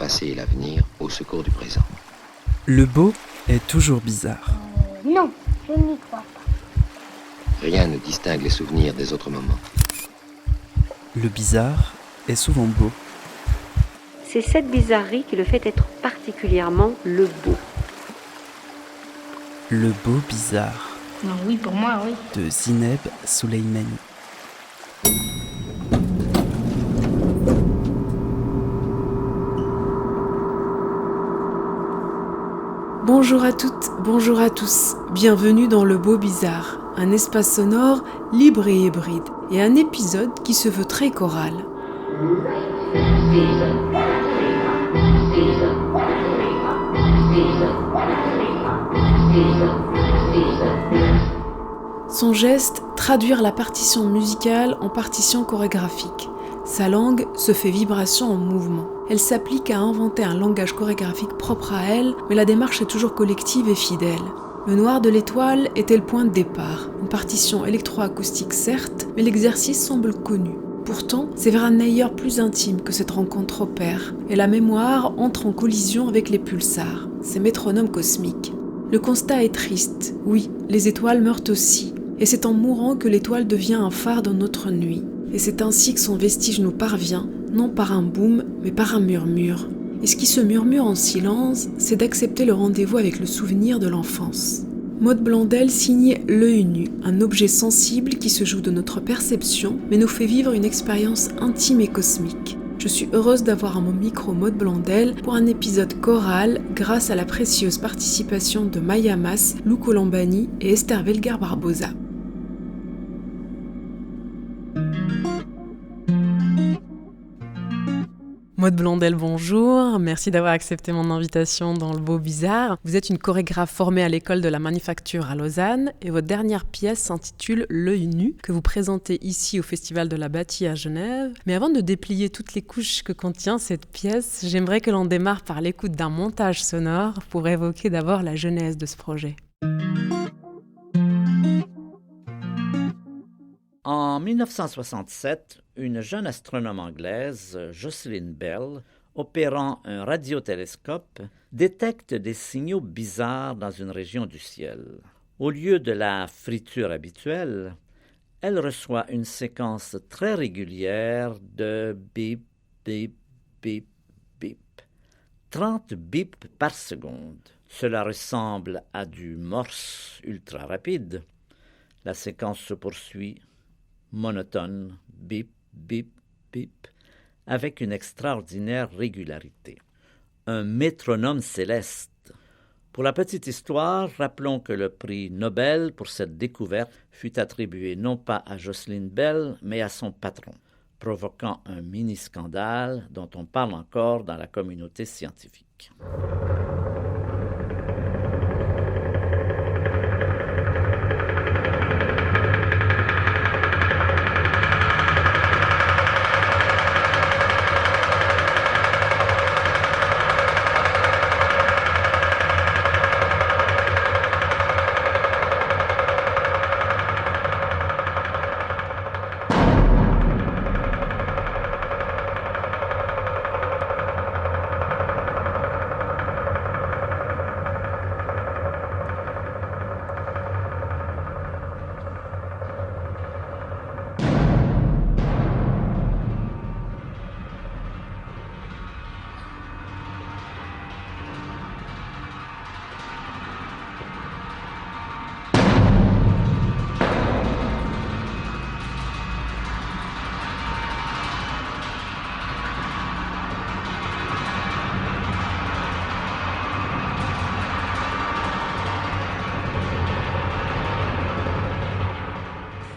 passé et l'avenir au secours du présent. Le beau est toujours bizarre. Non, je n'y crois pas. Rien ne distingue les souvenirs des autres moments. Le bizarre est souvent beau. C'est cette bizarrerie qui le fait être particulièrement le beau. Le beau bizarre. Non, oui, pour moi, oui. De Zineb Souleimani. Bonjour à toutes, bonjour à tous. Bienvenue dans Le Beau Bizarre, un espace sonore libre et hybride, et un épisode qui se veut très choral. Son geste, traduire la partition musicale en partition chorégraphique. Sa langue se fait vibration en mouvement. Elle s'applique à inventer un langage chorégraphique propre à elle, mais la démarche est toujours collective et fidèle. Le Noir de l'étoile était le point de départ. Une partition électroacoustique certes, mais l'exercice semble connu. Pourtant, c'est vers un ailleurs plus intime que cette rencontre opère, et la mémoire entre en collision avec les pulsars, ces métronomes cosmiques. Le constat est triste. Oui, les étoiles meurent aussi. Et c'est en mourant que l'étoile devient un phare dans notre nuit. Et c'est ainsi que son vestige nous parvient, non par un boom, mais par un murmure. Et ce qui se murmure en silence, c'est d'accepter le rendez-vous avec le souvenir de l'enfance. Maud Blondel signait L'œil nu, un objet sensible qui se joue de notre perception, mais nous fait vivre une expérience intime et cosmique. Je suis heureuse d'avoir à mon micro Maud Blondel pour un épisode choral grâce à la précieuse participation de Maya Mas, Lou Colombani et Esther Velgar-Barbosa. Maud Blondel, bonjour. Merci d'avoir accepté mon invitation dans Le Beau Bizarre. Vous êtes une chorégraphe formée à l'école de la Manufacture à Lausanne et votre dernière pièce s'intitule L'œil nu, que vous présentez ici au Festival de la Bâtie à Genève. Mais avant de déplier toutes les couches que contient cette pièce, j'aimerais que l'on démarre par l'écoute d'un montage sonore pour évoquer d'abord la genèse de ce projet. En 1967, une jeune astronome anglaise, Jocelyn Bell, opérant un radiotélescope, détecte des signaux bizarres dans une région du ciel. Au lieu de la friture habituelle, elle reçoit une séquence très régulière de bip, bip, bip, bip. 30 bips par seconde. Cela ressemble à du morse ultra rapide. La séquence se poursuit monotone, bip, bip, bip, avec une extraordinaire régularité. Un métronome céleste. Pour la petite histoire, rappelons que le prix Nobel pour cette découverte fut attribué non pas à Jocelyn Bell, mais à son patron, provoquant un mini-scandale dont on parle encore dans la communauté scientifique.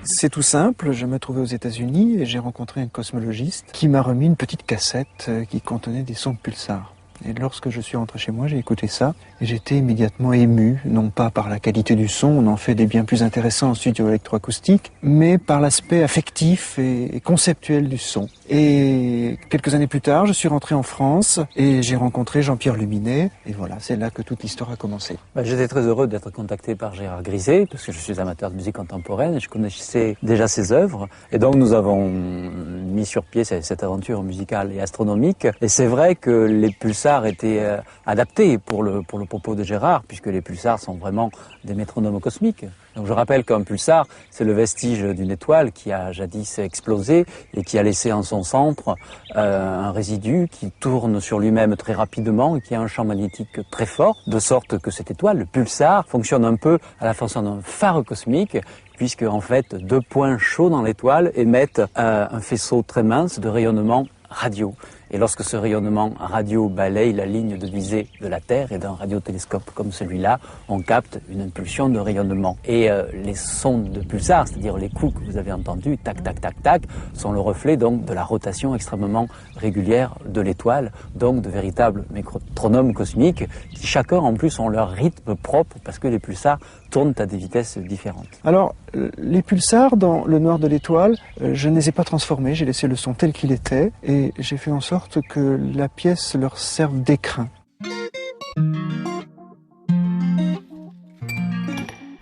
C'est tout simple, je me trouvais aux États-Unis et j'ai rencontré un cosmologiste qui m'a remis une petite cassette qui contenait des sons de pulsars. Et lorsque je suis rentré chez moi, j'ai écouté ça et j'étais immédiatement ému, non pas par la qualité du son, on en fait des bien plus intéressants en studio électroacoustique, mais par l'aspect affectif et conceptuel du son. Et quelques années plus tard, je suis rentré en France et j'ai rencontré Jean-Pierre Luminet et voilà, c'est là que toute l'histoire a commencé. J'étais très heureux d'être contacté par Gérard Griset parce que je suis amateur de musique contemporaine et je connaissais déjà ses œuvres et donc nous avons mis sur pied cette aventure musicale et astronomique. Et c'est vrai que les pulsars étaient adaptés pour le propos de Gérard, puisque les pulsars sont vraiment des métronomes cosmiques. Donc je rappelle qu'un pulsar, c'est le vestige d'une étoile qui a jadis explosé et qui a laissé en son centre un résidu qui tourne sur lui-même très rapidement et qui a un champ magnétique très fort, de sorte que cette étoile, le pulsar, fonctionne un peu à la façon d'un phare cosmique, puisque en fait 2 points chauds dans l'étoile émettent un faisceau très mince de rayonnement radio. Et lorsque ce rayonnement radio balaye la ligne de visée de la Terre et d'un radiotélescope comme celui-là, on capte une impulsion de rayonnement. Et les sons de pulsars, c'est-à-dire les coups que vous avez entendus, tac, tac, tac, tac, sont le reflet donc de la rotation extrêmement régulière de l'étoile, donc de véritables métronomes cosmiques qui chacun en plus ont leur rythme propre parce que les pulsars tournent à des vitesses différentes. Alors, les pulsars dans le noir de l'étoile, je ne les ai pas transformés, j'ai laissé le son tel qu'il était et j'ai fait en sorte que la pièce leur serve d'écrin.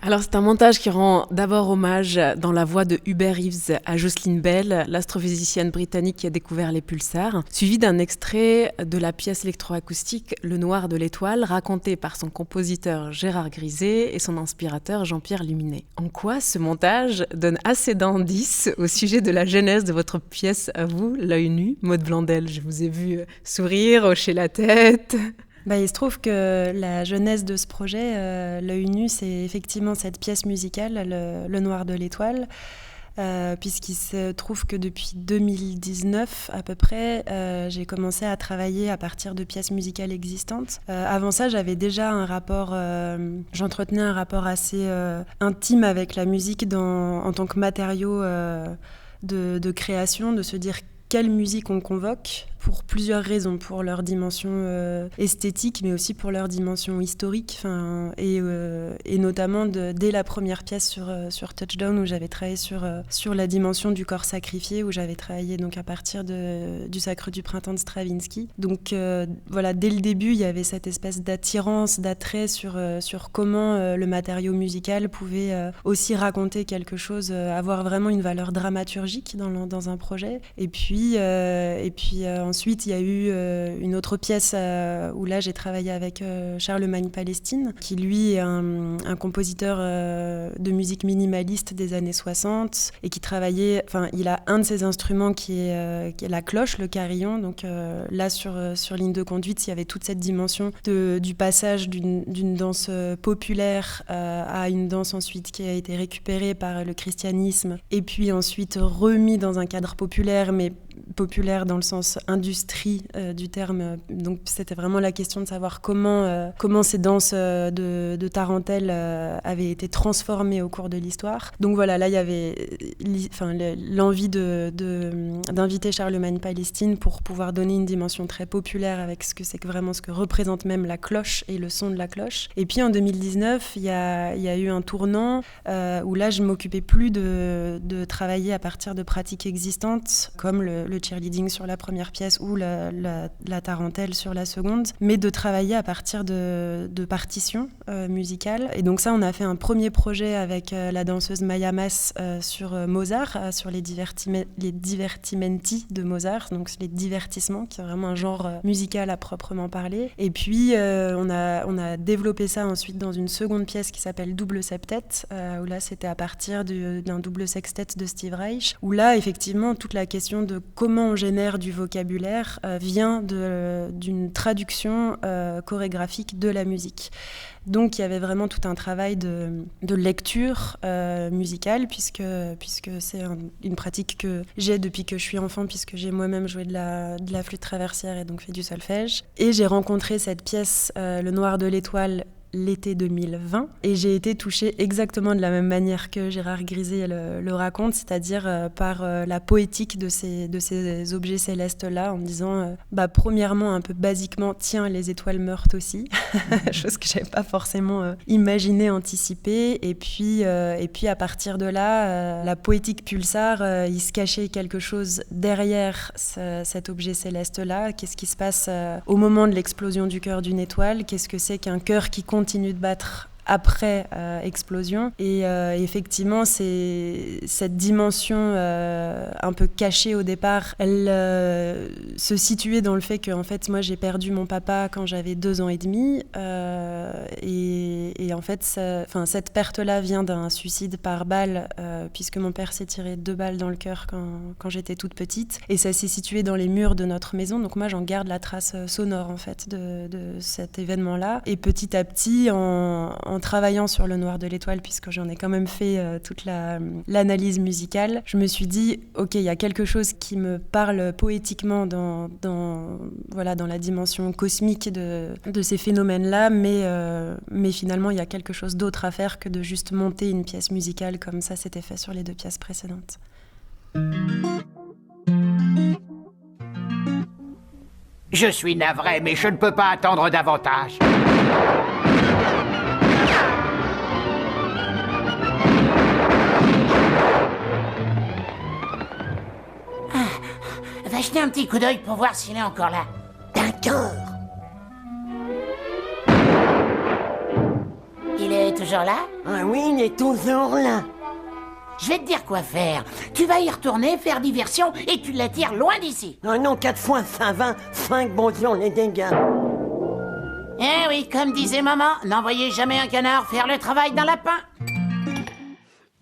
Alors c'est un montage qui rend d'abord hommage dans la voix de Hubert Reeves à Jocelyn Bell, l'astrophysicienne britannique qui a découvert les pulsars, suivi d'un extrait de la pièce électroacoustique Le Noir de l'étoile, racontée par son compositeur Gérard Griset et son inspirateur Jean-Pierre Luminet. En quoi ce montage donne assez d'indices au sujet de la genèse de votre pièce à vous, L'œil nu, Maud Blandel? Je vous ai vu sourire, hocher la tête. Il se trouve que la genèse de ce projet, L'œil nu, c'est effectivement cette pièce musicale, Le Noir de l'étoile, puisqu'il se trouve que depuis 2019 à peu près, j'ai commencé à travailler à partir de pièces musicales existantes. Avant ça, j'avais déjà j'entretenais un rapport assez intime avec la musique en tant que matériau de création, de se dire quelle musique on convoque, pour plusieurs raisons, pour leur dimension esthétique, mais aussi pour leur dimension historique, et notamment dès la première pièce sur Touchdown, où j'avais travaillé sur la dimension du corps sacrifié, où j'avais travaillé donc à partir du Sacre du printemps de Stravinsky. Donc voilà, dès le début, il y avait cette espèce d'attirance, d'attrait sur comment le matériau musical pouvait aussi raconter quelque chose, avoir vraiment une valeur dramaturgique dans un projet. Et puis ensuite, il y a eu une autre pièce où là, j'ai travaillé avec Charlemagne Palestine, qui lui est un compositeur de musique minimaliste des années 60 et qui travaillait, il a un de ses instruments qui est la cloche, le carillon. Donc là, sur Ligne de conduite, il y avait toute cette dimension du passage d'une danse populaire à une danse ensuite qui a été récupérée par le christianisme et puis ensuite remis dans un cadre populaire, mais populaire dans le sens industrie du terme. Donc c'était vraiment la question de savoir comment ces danses de tarentelle avaient été transformées au cours de l'histoire. Donc voilà, là il y avait l'envie d'inviter Charlemagne Palestine pour pouvoir donner une dimension très populaire avec ce que représente même la cloche et le son de la cloche. Et puis en 2019, il y a eu un tournant où là je m'occupais plus de travailler à partir de pratiques existantes comme le cheerleading sur la première pièce ou la tarentelle sur la seconde, mais de travailler à partir de partitions musicales. Et donc ça, on a fait un premier projet avec la danseuse Maya Mas sur Mozart, sur les divertimenti de Mozart, donc les divertissements, qui est vraiment un genre musical à proprement parler. Et puis on a développé ça ensuite dans une seconde pièce qui s'appelle Double Septet, où là c'était à partir d'un double sextet de Steve Reich, où là effectivement toute la question de comment on génère du vocabulaire vient d'une traduction chorégraphique de la musique. Donc il y avait vraiment tout un travail de lecture musicale, puisque c'est une pratique que j'ai depuis que je suis enfant, puisque j'ai moi-même joué de la flûte traversière et donc fait du solfège. Et j'ai rencontré cette pièce, Le Noir de l'étoile, l'été 2020. Et j'ai été touchée exactement de la même manière que Gérard Griset le raconte, c'est-à-dire par la poétique de ces objets célestes-là, en me disant, premièrement, un peu basiquement, tiens, les étoiles meurent aussi, chose que je n'avais pas forcément imaginé, anticipé. Et puis à partir de là, la poétique pulsar, il se cachait quelque chose derrière cet objet céleste-là. Qu'est-ce qui se passe au moment de l'explosion du cœur d'une étoile? Qu'est-ce que c'est qu'un cœur qui continue de battre après explosion? Et effectivement, c'est cette dimension un peu cachée au départ, elle se situait dans le fait que en fait, moi j'ai perdu mon papa quand j'avais 2 ans et demi, et en fait cette perte-là vient d'un suicide par balle, puisque mon père s'est tiré 2 balles dans le cœur quand j'étais toute petite, et ça s'est situé dans les murs de notre maison, donc moi j'en garde la trace sonore en fait de cet événement-là. Et petit à petit, en travaillant sur le Noir de l'étoile, puisque j'en ai quand même fait toute l'analyse musicale, je me suis dit, ok, il y a quelque chose qui me parle poétiquement dans la dimension cosmique de ces phénomènes-là, mais finalement, il y a quelque chose d'autre à faire que de juste monter une pièce musicale comme ça s'était fait sur les 2 pièces précédentes. Je suis navré, mais je ne peux pas attendre davantage. Va jeter un petit coup d'œil pour voir s'il est encore là. D'accord. Il est toujours là? Ah oui, il est toujours là. Je vais te dire quoi faire. Tu vas y retourner, faire diversion, et tu l'attires loin d'ici. Oh non, 4 fois ça va, 5 bonjours les dégâts. Eh oui, comme disait maman, n'envoyez jamais un canard faire le travail d'un lapin.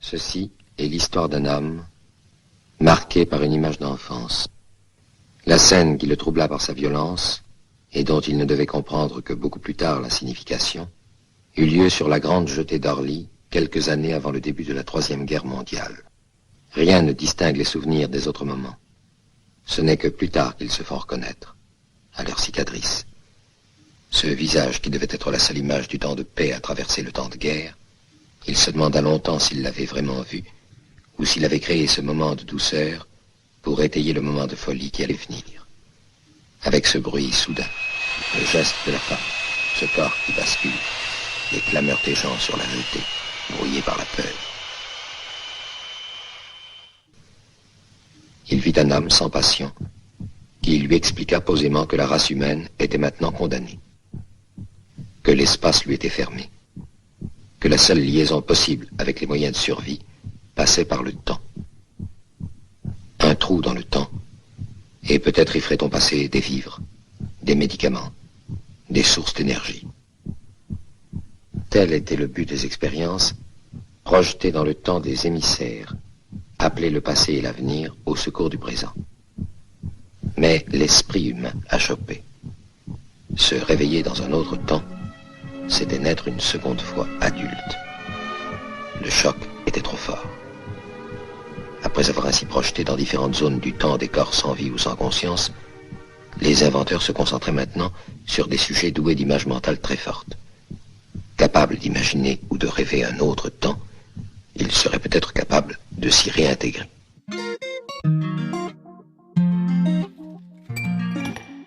Ceci est l'histoire d'un homme marqué par une image d'enfance. La scène qui le troubla par sa violence, et dont il ne devait comprendre que beaucoup plus tard la signification, eut lieu sur la grande jetée d'Orly, quelques années avant le début de la Troisième Guerre mondiale. Rien ne distingue les souvenirs des autres moments. Ce n'est que plus tard qu'ils se font reconnaître, à leurs cicatrices. Ce visage qui devait être la seule image du temps de paix a traversé le temps de guerre. Il se demanda longtemps s'il l'avait vraiment vu, ou s'il avait créé ce moment de douceur pour étayer le moment de folie qui allait venir. Avec ce bruit soudain, le geste de la femme, ce corps qui bascule, les clameurs des gens sur la jetée, brouillés par la peur. Il vit un homme sans passion, qui lui expliqua posément que la race humaine était maintenant condamnée, que l'espace lui était fermé, que la seule liaison possible avec les moyens de survie passait par le temps. Un trou dans le temps, et peut-être y ferait-on passer des vivres, des médicaments, des sources d'énergie. Tel était le but des expériences, projeter dans le temps des émissaires, appeler le passé et l'avenir au secours du présent. Mais l'esprit humain a chopé. Se réveiller dans un autre temps, c'était naître une seconde fois adulte. Le choc était trop fort. Après avoir ainsi projeté dans différentes zones du temps des corps sans vie ou sans conscience, les inventeurs se concentraient maintenant sur des sujets doués d'images mentales très fortes. Capables d'imaginer ou de rêver un autre temps, ils seraient peut-être capables de s'y réintégrer.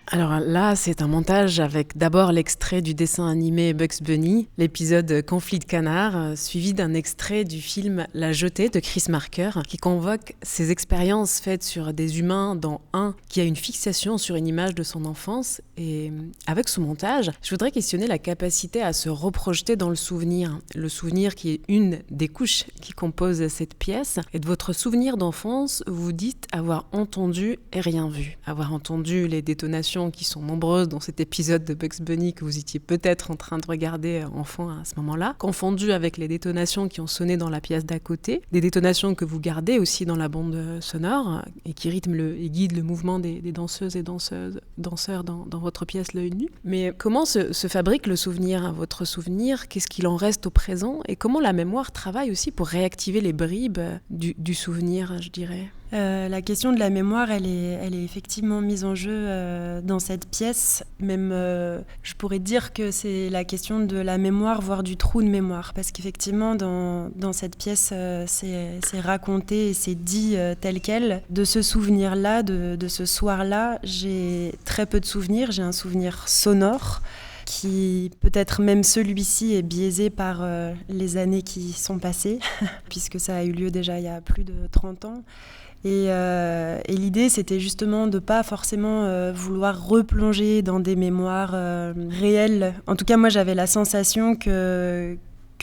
Alors là, c'est un montage avec d'abord l'extrait du dessin animé Bugs Bunny, l'épisode Conflit de canard, suivi d'un extrait du film La Jetée de Chris Marker, qui convoque ces expériences faites sur des humains, dont un qui a une fixation sur une image de son enfance. Et avec ce montage, je voudrais questionner la capacité à se reprojeter dans le souvenir qui est une des couches qui composent cette pièce. Et de votre souvenir d'enfance, vous dites avoir entendu et rien vu, avoir entendu les détonations qui sont nombreuses dans cet épisode de Bugs Bunny que vous étiez peut-être en train de regarder enfant à ce moment-là, confondu avec les détonations qui ont sonné dans la pièce d'à côté, des détonations que vous gardez aussi dans la bande sonore et qui rythment et guident le mouvement des danseuses et danseurs dans votre pièce L'œil nu. Mais comment se fabrique le souvenir, votre souvenir? Qu'est-ce qu'il en reste au présent? Et comment la mémoire travaille aussi pour réactiver les bribes du souvenir, je dirais? La question de la mémoire, elle est effectivement mise en jeu dans cette pièce. Même, je pourrais dire que c'est la question de la mémoire, voire du trou de mémoire. Parce qu'effectivement, dans cette pièce, c'est raconté et c'est dit tel quel. De ce souvenir-là, de ce soir-là, j'ai très peu de souvenirs. J'ai un souvenir sonore qui, peut-être même celui-ci, est biaisé par les années qui sont passées, puisque ça a eu lieu déjà il y a plus de 30 ans. Et l'idée, c'était justement de ne pas forcément vouloir replonger dans des mémoires réelles. En tout cas, moi, j'avais la sensation que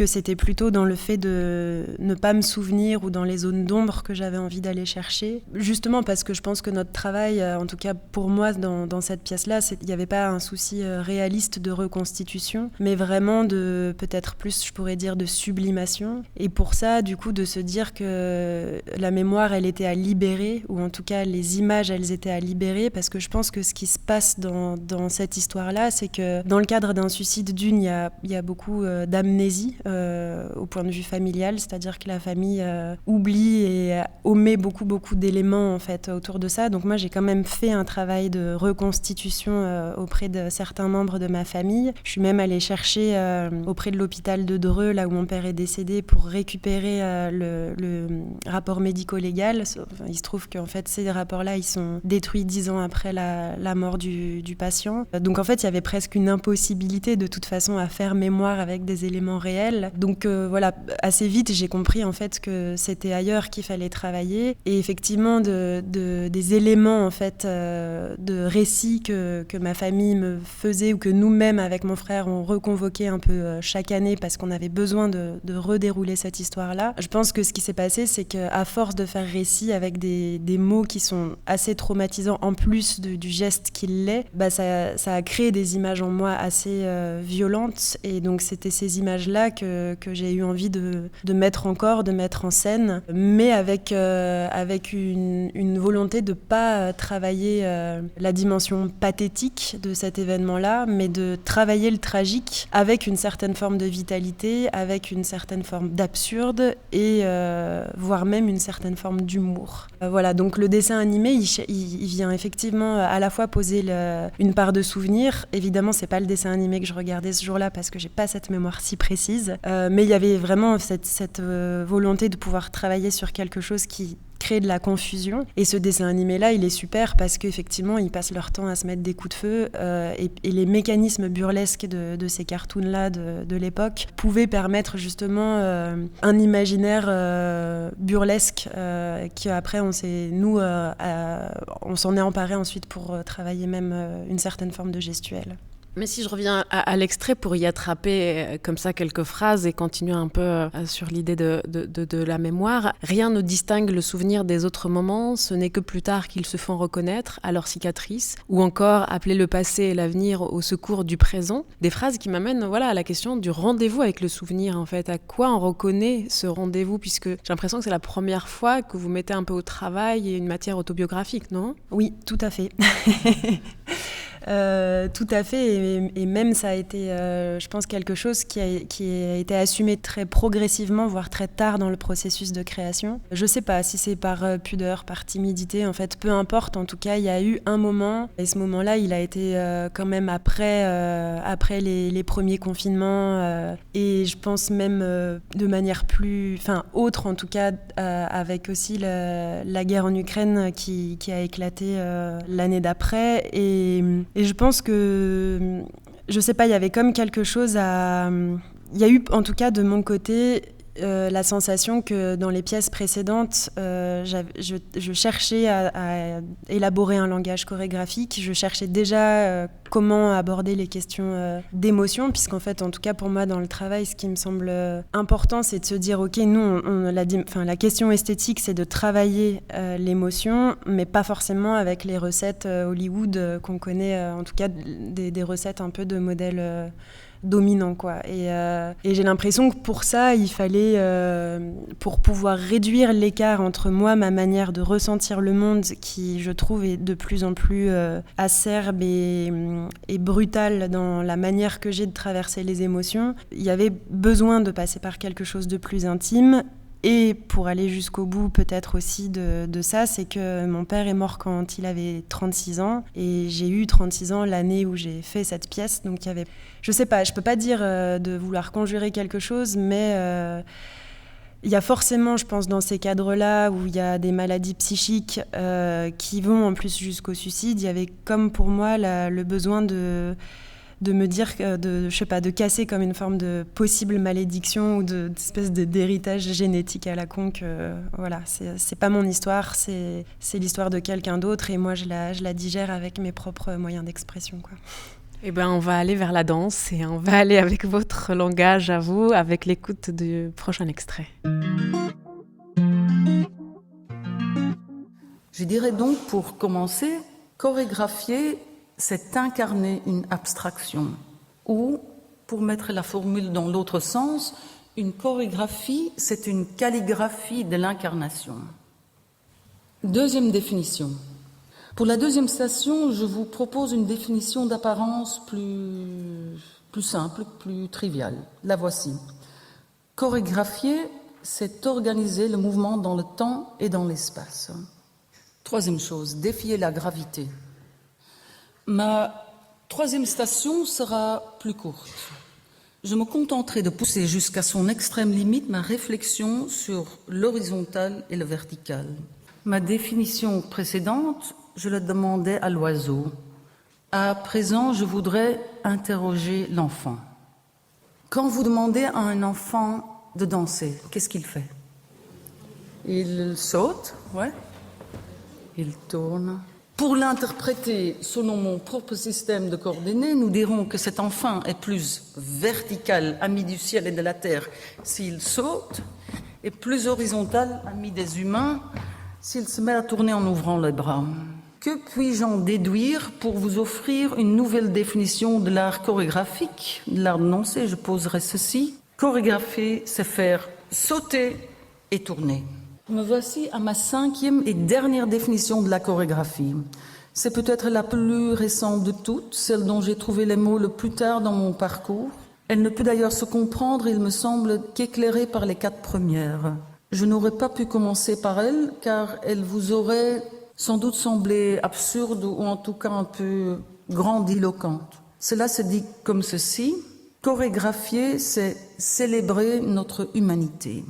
c'était plutôt dans le fait de ne pas me souvenir ou dans les zones d'ombre que j'avais envie d'aller chercher. Justement parce que je pense que notre travail, en tout cas pour moi dans cette pièce-là, il n'y avait pas un souci réaliste de reconstitution, mais vraiment de peut-être plus, je pourrais dire, de sublimation. Et pour ça, du coup, de se dire que la mémoire, elle était à libérer, ou en tout cas les images, elles étaient à libérer, parce que je pense que ce qui se passe dans cette histoire-là, c'est que dans le cadre d'un suicide d'une, il y a beaucoup d'amnésie, au point de vue familial, c'est-à-dire que la famille oublie et omet beaucoup d'éléments en fait autour de ça. Donc moi j'ai quand même fait un travail de reconstitution auprès de certains membres de ma famille. Je suis même allée chercher auprès de l'hôpital de Dreux, là où mon père est décédé, pour récupérer le rapport médico-légal. Enfin, il se trouve qu'en fait ces rapports-là ils sont détruits 10 ans après la mort du patient. Donc en fait il y avait presque une impossibilité de toute façon à faire mémoire avec des éléments réels. Donc voilà, assez vite j'ai compris en fait que c'était ailleurs qu'il fallait travailler, et effectivement des éléments en fait de récits que ma famille me faisait, ou que nous-mêmes avec mon frère on reconvoquait un peu chaque année parce qu'on avait besoin de redérouler cette histoire-là. Je pense que ce qui s'est passé, c'est qu'à force de faire récit avec des mots qui sont assez traumatisants en plus du geste qu'il l'est, ça a créé des images en moi assez violentes, et donc c'était ces images-là que j'ai eu envie de mettre en scène, mais avec une volonté de ne pas travailler la dimension pathétique de cet événement-là, mais de travailler le tragique avec une certaine forme de vitalité, avec une certaine forme d'absurde, et voire même une certaine forme d'humour. Voilà, donc le dessin animé, il vient effectivement à la fois poser une part de souvenir. Évidemment, c'est pas le dessin animé que je regardais ce jour-là parce que j'ai pas cette mémoire si précise, mais il y avait vraiment cette volonté de pouvoir travailler sur quelque chose qui crée de la confusion. Et ce dessin animé-là, il est super parce qu'effectivement, ils passent leur temps à se mettre des coups de feu, et les mécanismes burlesques de ces cartoons-là de l'époque pouvaient permettre justement un imaginaire burlesque qui après, on s'en est emparé ensuite pour travailler même une certaine forme de gestuelle. Mais si je reviens à l'extrait pour y attraper comme ça quelques phrases et continuer un peu sur l'idée de la mémoire, rien ne distingue le souvenir des autres moments, ce n'est que plus tard qu'ils se font reconnaître à leurs cicatrices, ou encore appeler le passé et l'avenir au secours du présent. Des phrases qui m'amènent à la question du rendez-vous avec le souvenir, en fait. À quoi on reconnaît ce rendez-vous, puisque j'ai l'impression que c'est la première fois que vous mettez un peu au travail et une matière autobiographique, non ? Oui, tout à fait. Tout à fait, et même ça a été, je pense, quelque chose qui a été assumé très progressivement, voire très tard dans le processus de création. Je sais pas si c'est par pudeur, par timidité, en fait, peu importe. En tout cas, il y a eu un moment, et ce moment-là, il a été quand même après les premiers confinements, et je pense même de manière autre, en tout cas, avec aussi la guerre en Ukraine qui a éclaté l'année d'après, et je pense que, je sais pas, il y avait comme quelque chose il y a eu, en tout cas de mon côté, la sensation que dans les pièces précédentes, je cherchais à élaborer un langage chorégraphique. Je cherchais déjà comment aborder les questions d'émotion, puisqu'en fait, en tout cas pour moi, dans le travail, ce qui me semble important, c'est de se dire, ok, nous, la question esthétique, c'est de travailler l'émotion, mais pas forcément avec les recettes Hollywood qu'on connaît, en tout cas des recettes un peu de modèles dominant, quoi. Et j'ai l'impression que pour ça, il fallait, pour pouvoir réduire l'écart entre moi, ma manière de ressentir le monde, qui, je trouve, est de plus en plus acerbe et brutale dans la manière que j'ai de traverser les émotions, il y avait besoin de passer par quelque chose de plus intime. Et pour aller jusqu'au bout peut-être aussi de ça, c'est que mon père est mort quand il avait 36 ans et j'ai eu 36 ans l'année où j'ai fait cette pièce. Donc il y avait, je sais pas, je peux pas dire de vouloir conjurer quelque chose, mais il y a forcément, je pense, dans ces cadres-là où il y a des maladies psychiques qui vont en plus jusqu'au suicide, il y avait comme pour moi le besoin de me dire, de casser comme une forme de possible malédiction ou d'espèce d'héritage génétique à la con que, voilà, c'est pas mon histoire, c'est l'histoire de quelqu'un d'autre et moi je la digère avec mes propres moyens d'expression, quoi. Eh ben, on va aller vers la danse et on va aller avec votre langage à vous, avec l'écoute du prochain extrait. Je dirais donc, pour commencer, chorégraphier, c'est incarner une abstraction. Ou, pour mettre la formule dans l'autre sens, une chorégraphie, c'est une calligraphie de l'incarnation. Deuxième définition. Pour la deuxième station, je vous propose une définition d'apparence plus simple, plus triviale. La voici. Chorégraphier, c'est organiser le mouvement dans le temps et dans l'espace. Troisième chose, défier la gravité. Ma troisième station sera plus courte. Je me contenterai de pousser jusqu'à son extrême limite ma réflexion sur l'horizontal et le vertical. Ma définition précédente, je la demandais à l'oiseau. À présent, je voudrais interroger l'enfant. Quand vous demandez à un enfant de danser, qu'est-ce qu'il fait? Il saute, ouais. Il tourne. Pour l'interpréter selon mon propre système de coordonnées, nous dirons que cet enfant est plus vertical, ami du ciel et de la terre, s'il saute, et plus horizontal, ami des humains, s'il se met à tourner en ouvrant les bras. Que puis-je en déduire pour vous offrir une nouvelle définition de l'art chorégraphique, de l'art de danser? Je poserai ceci. Chorégraphier, c'est faire sauter et tourner. Me voici à ma cinquième et dernière définition de la chorégraphie. C'est peut-être la plus récente de toutes, celle dont j'ai trouvé les mots le plus tard dans mon parcours. Elle ne peut d'ailleurs se comprendre, il me semble, qu'éclairée par les 4 premières. Je n'aurais pas pu commencer par elle, car elle vous aurait sans doute semblé absurde ou en tout cas un peu grandiloquente. Cela se dit comme ceci. Chorégraphier, c'est célébrer notre humanité.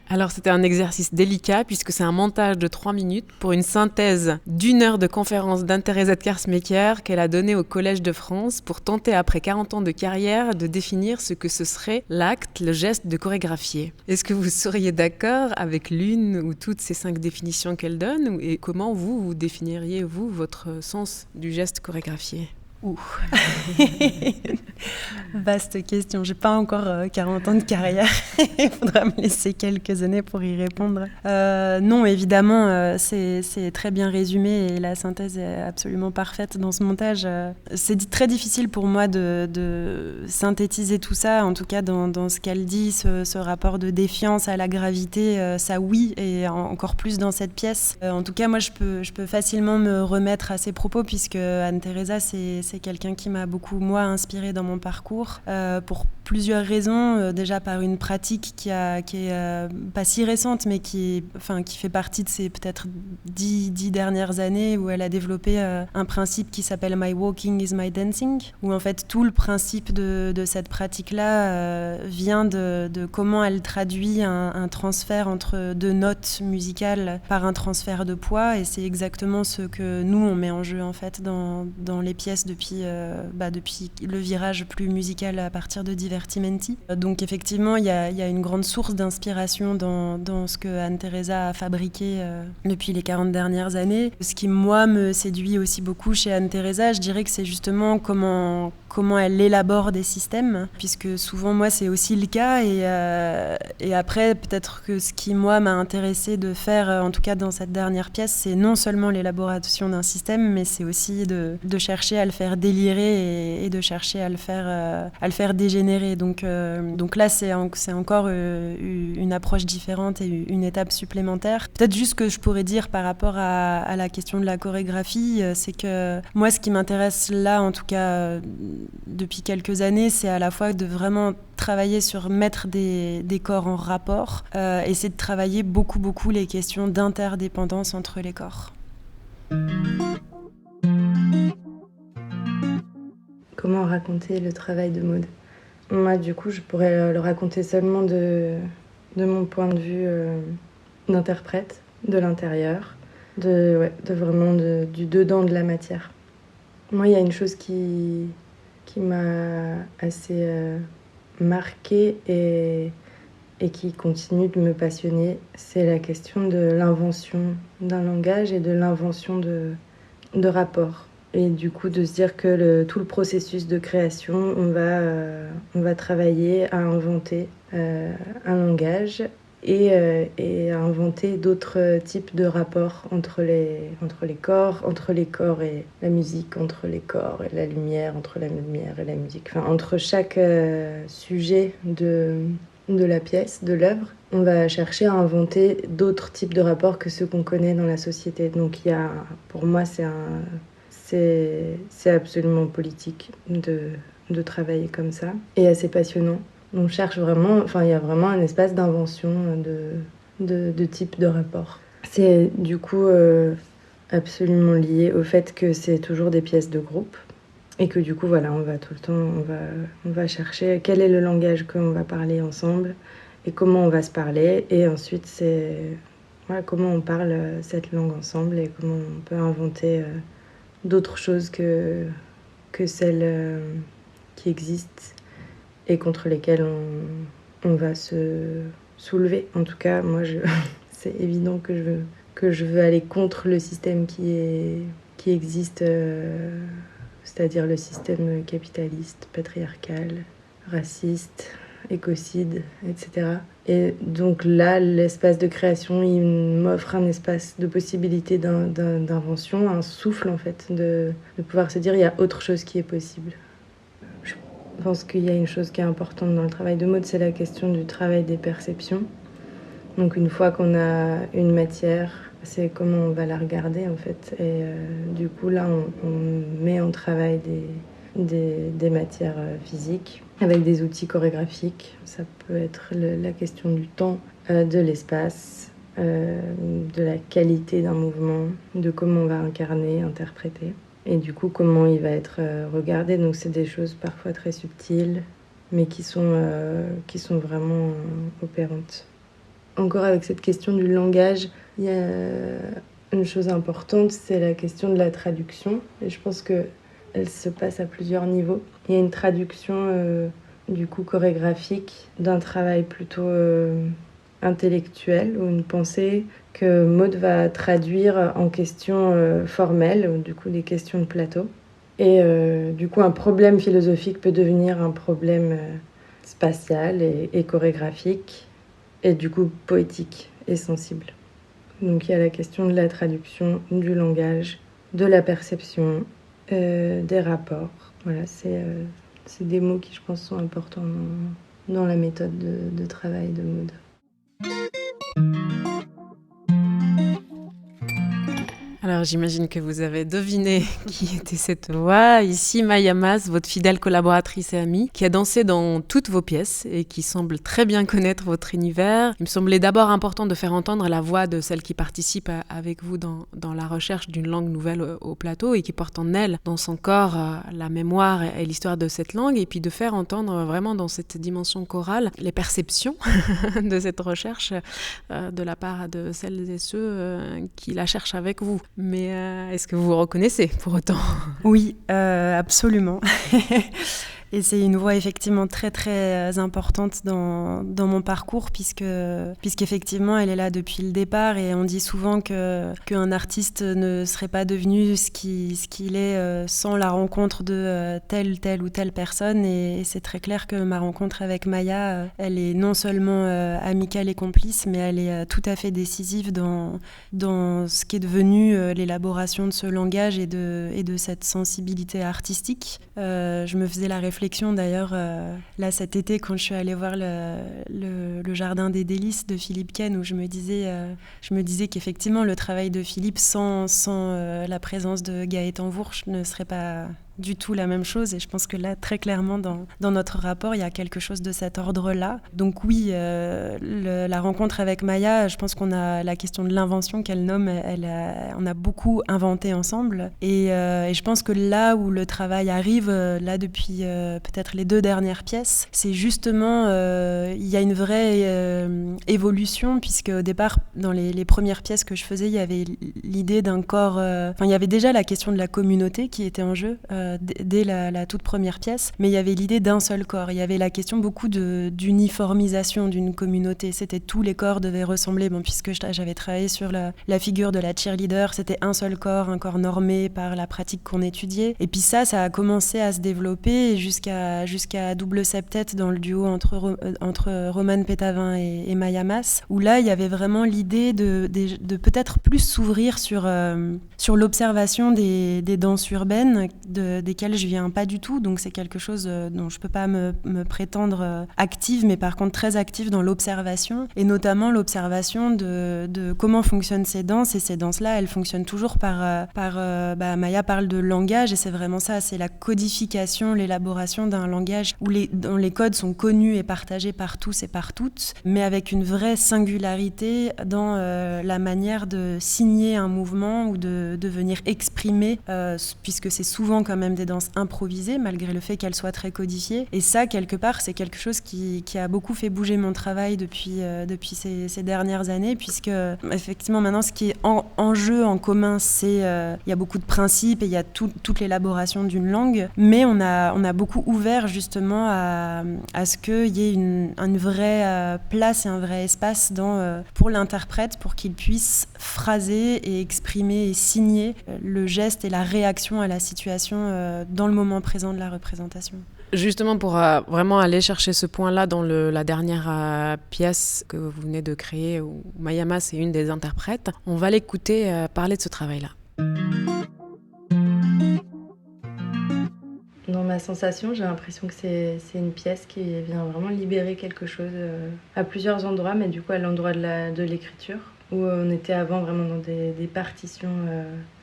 Alors c'était un exercice délicat puisque c'est un montage de 3 minutes pour une synthèse d'1 heure de conférence d'Anne-Thérèse Edgars-Mecker qu'elle a donnée au Collège de France pour tenter après 40 ans de carrière de définir ce que ce serait l'acte, le geste de chorégraphier. Est-ce que vous seriez d'accord avec l'une ou toutes ces 5 définitions qu'elle donne et comment vous définiriez votre sens du geste chorégraphié ? Vaste question. J'ai pas encore 40 ans de carrière. Il faudra me laisser quelques années pour y répondre. Non, évidemment, c'est très bien résumé et la synthèse est absolument parfaite dans ce montage. C'est très difficile pour moi de synthétiser tout ça, en tout cas dans ce qu'elle dit, ce rapport de défiance à la gravité, ça oui, et encore plus dans cette pièce. En tout cas, moi, je peux facilement me remettre à ses propos puisque Anne-Thérèse, c'est quelqu'un qui m'a beaucoup, moi, inspirée dans mon parcours, pour plusieurs raisons. Déjà par une pratique qui est pas si récente, mais qui fait partie de ces peut-être 10 dernières années, où elle a développé un principe qui s'appelle « My walking is my dancing », où en fait tout le principe de cette pratique-là vient de comment elle traduit un transfert entre 2 notes musicales par un transfert de poids, et c'est exactement ce que nous, on met en jeu en fait dans les pièces depuis le virage plus musical à partir de Divertimenti. Donc effectivement, il y a une grande source d'inspiration dans ce que Anne-Thérèse a fabriqué depuis les 40 dernières années. Ce qui, moi, me séduit aussi beaucoup chez Anne-Thérèse, je dirais que c'est justement comment elle élabore des systèmes, puisque souvent, moi, c'est aussi le cas. Et après, peut-être que ce qui, moi, m'a intéressé de faire, en tout cas dans cette dernière pièce, c'est non seulement l'élaboration d'un système, mais c'est aussi de chercher à le faire délirer et de chercher à le faire dégénérer intégré. Donc là, c'est encore une approche différente et une étape supplémentaire. Peut-être juste ce que je pourrais dire par rapport à la question de la chorégraphie, c'est que moi, ce qui m'intéresse là, en tout cas depuis quelques années, c'est à la fois de vraiment travailler sur mettre des corps en rapport, et c'est de travailler beaucoup les questions d'interdépendance entre les corps. Comment raconter le travail de Maud ? Moi, du coup, je pourrais le raconter seulement de mon point de vue d'interprète, de l'intérieur, vraiment du dedans de la matière. Moi, il y a une chose qui m'a assez marquée et qui continue de me passionner, c'est la question de l'invention d'un langage et de l'invention de rapports. Et du coup, de se dire que tout le processus de création, on va travailler à inventer un langage et à inventer d'autres types de rapports entre les corps et la musique, entre les corps et la lumière, entre la lumière et la musique. Enfin, entre chaque sujet de la pièce, de l'œuvre, on va chercher à inventer d'autres types de rapports que ceux qu'on connaît dans la société. Donc pour moi, c'est absolument politique de travailler comme ça et assez passionnant. On cherche vraiment, il y a vraiment un espace d'invention de type de rapport. C'est du coup absolument lié au fait que c'est toujours des pièces de groupe et que du coup on va tout le temps, on va chercher quel est le langage qu'on va parler ensemble et comment on va se parler, et ensuite c'est comment on parle cette langue ensemble et comment on peut inventer d'autres choses que celles qui existent et contre lesquelles on va se soulever. En tout cas, moi, c'est évident que je veux aller contre le système qui existe, c'est-à-dire le système capitaliste, patriarcal, raciste, écocide, etc. Et donc là, l'espace de création, il m'offre un espace de possibilité d'invention, un souffle en fait, de pouvoir se dire il y a autre chose qui est possible. Je pense qu'il y a une chose qui est importante dans le travail de Maud, c'est la question du travail des perceptions. Donc une fois qu'on a une matière, c'est comment on va la regarder en fait. Et du coup là, on met en travail des matières physiques avec des outils chorégraphiques. Ça peut être la question du temps, de l'espace, de la qualité d'un mouvement, de comment on va incarner, interpréter. Et du coup, comment il va être regardé. Donc c'est des choses parfois très subtiles, mais qui sont vraiment opérantes. Encore avec cette question du langage, il y a une chose importante, c'est la question de la traduction. Et je pense qu'elle se passe à plusieurs niveaux. Il y a une traduction du coup chorégraphique d'un travail plutôt intellectuelle ou une pensée que Maud va traduire en questions formelles, ou du coup des questions de plateau. Et du coup, un problème philosophique peut devenir un problème spatial et chorégraphique, et du coup poétique et sensible. Donc il y a la question de la traduction, du langage, de la perception, des rapports. Voilà, c'est des mots qui, je pense, sont importants dans la méthode de travail de Maud. Alors j'imagine que vous avez deviné qui était cette voix. Ici Maya Mas, votre fidèle collaboratrice et amie, qui a dansé dans toutes vos pièces et qui semble très bien connaître votre univers. Il me semblait d'abord important de faire entendre la voix de celle qui participe avec vous dans la recherche d'une langue nouvelle au plateau et qui porte en elle, dans son corps, la mémoire et l'histoire de cette langue, et puis de faire entendre vraiment dans cette dimension chorale les perceptions de cette recherche de la part de celles et ceux qui la cherchent avec vous. Mais est-ce que vous vous reconnaissez pour autant ? Oui, absolument. Et c'est une voix effectivement très très importante dans mon parcours puisqu'effectivement elle est là depuis le départ, et on dit souvent qu'un artiste ne serait pas devenu ce qu'il est sans la rencontre de telle ou telle personne, et c'est très clair que ma rencontre avec Maya, elle est non seulement amicale et complice, mais elle est tout à fait décisive dans ce qui est devenu l'élaboration de ce langage et de cette sensibilité artistique. Je me faisais la réflexion réflexion d'ailleurs là cet été quand je suis allée voir le Jardin des délices de Philippe Ken, où je me disais qu'effectivement le travail de Philippe sans la présence de Gaëtan Vourche ne serait pas du tout la même chose, et je pense que là très clairement dans notre rapport il y a quelque chose de cet ordre-là. Donc oui, la rencontre avec Maya, je pense qu'on a la question de l'invention qu'elle nomme, on a beaucoup inventé ensemble, et je pense que là où le travail arrive là depuis peut-être les 2 dernières pièces, c'est justement il y a une vraie évolution, puisque au départ dans les premières pièces que je faisais, il y avait l'idée d'un corps, il y avait déjà la question de la communauté qui était en jeu dès la toute première pièce, mais il y avait l'idée d'un seul corps. Il y avait la question beaucoup d'uniformisation d'une communauté. C'était tous les corps devaient ressembler, puisque j'avais travaillé sur la figure de la cheerleader, c'était un seul corps, un corps normé par la pratique qu'on étudiait. Et puis ça a commencé à se développer jusqu'à Double Septet dans le duo entre Romane Pétavin et Maya Mas, où là il y avait vraiment l'idée de peut-être plus s'ouvrir sur l'observation des danses urbaines desquelles je viens pas du tout, donc c'est quelque chose dont je peux pas me prétendre active, mais par contre très active dans l'observation, et notamment l'observation de comment fonctionnent ces danses. Et ces danses-là, elles fonctionnent toujours par Maya parle de langage, et c'est vraiment ça, c'est la codification, l'élaboration d'un langage dont les codes sont connus et partagés par tous et par toutes, mais avec une vraie singularité dans la manière de signer un mouvement ou de venir exprimer, puisque c'est souvent quand même des danses improvisées, malgré le fait qu'elles soient très codifiées. Et ça, quelque part, c'est quelque chose qui a beaucoup fait bouger mon travail depuis ces dernières années, puisque effectivement maintenant, ce qui est en jeu en commun, c'est il y a beaucoup de principes et il y a toute l'élaboration d'une langue, mais on a beaucoup ouvert justement à ce qu'il y ait une vraie place et un vrai espace pour l'interprète, pour qu'il puisse phraser et exprimer et signer le geste et la réaction à la situation dans le moment présent de la représentation. Justement, pour vraiment aller chercher ce point-là dans la dernière pièce que vous venez de créer, où Maya Mas est une des interprètes, on va l'écouter parler de ce travail-là. Dans ma sensation, j'ai l'impression que c'est une pièce qui vient vraiment libérer quelque chose à plusieurs endroits, mais du coup à l'endroit de l'écriture, où on était avant vraiment dans des partitions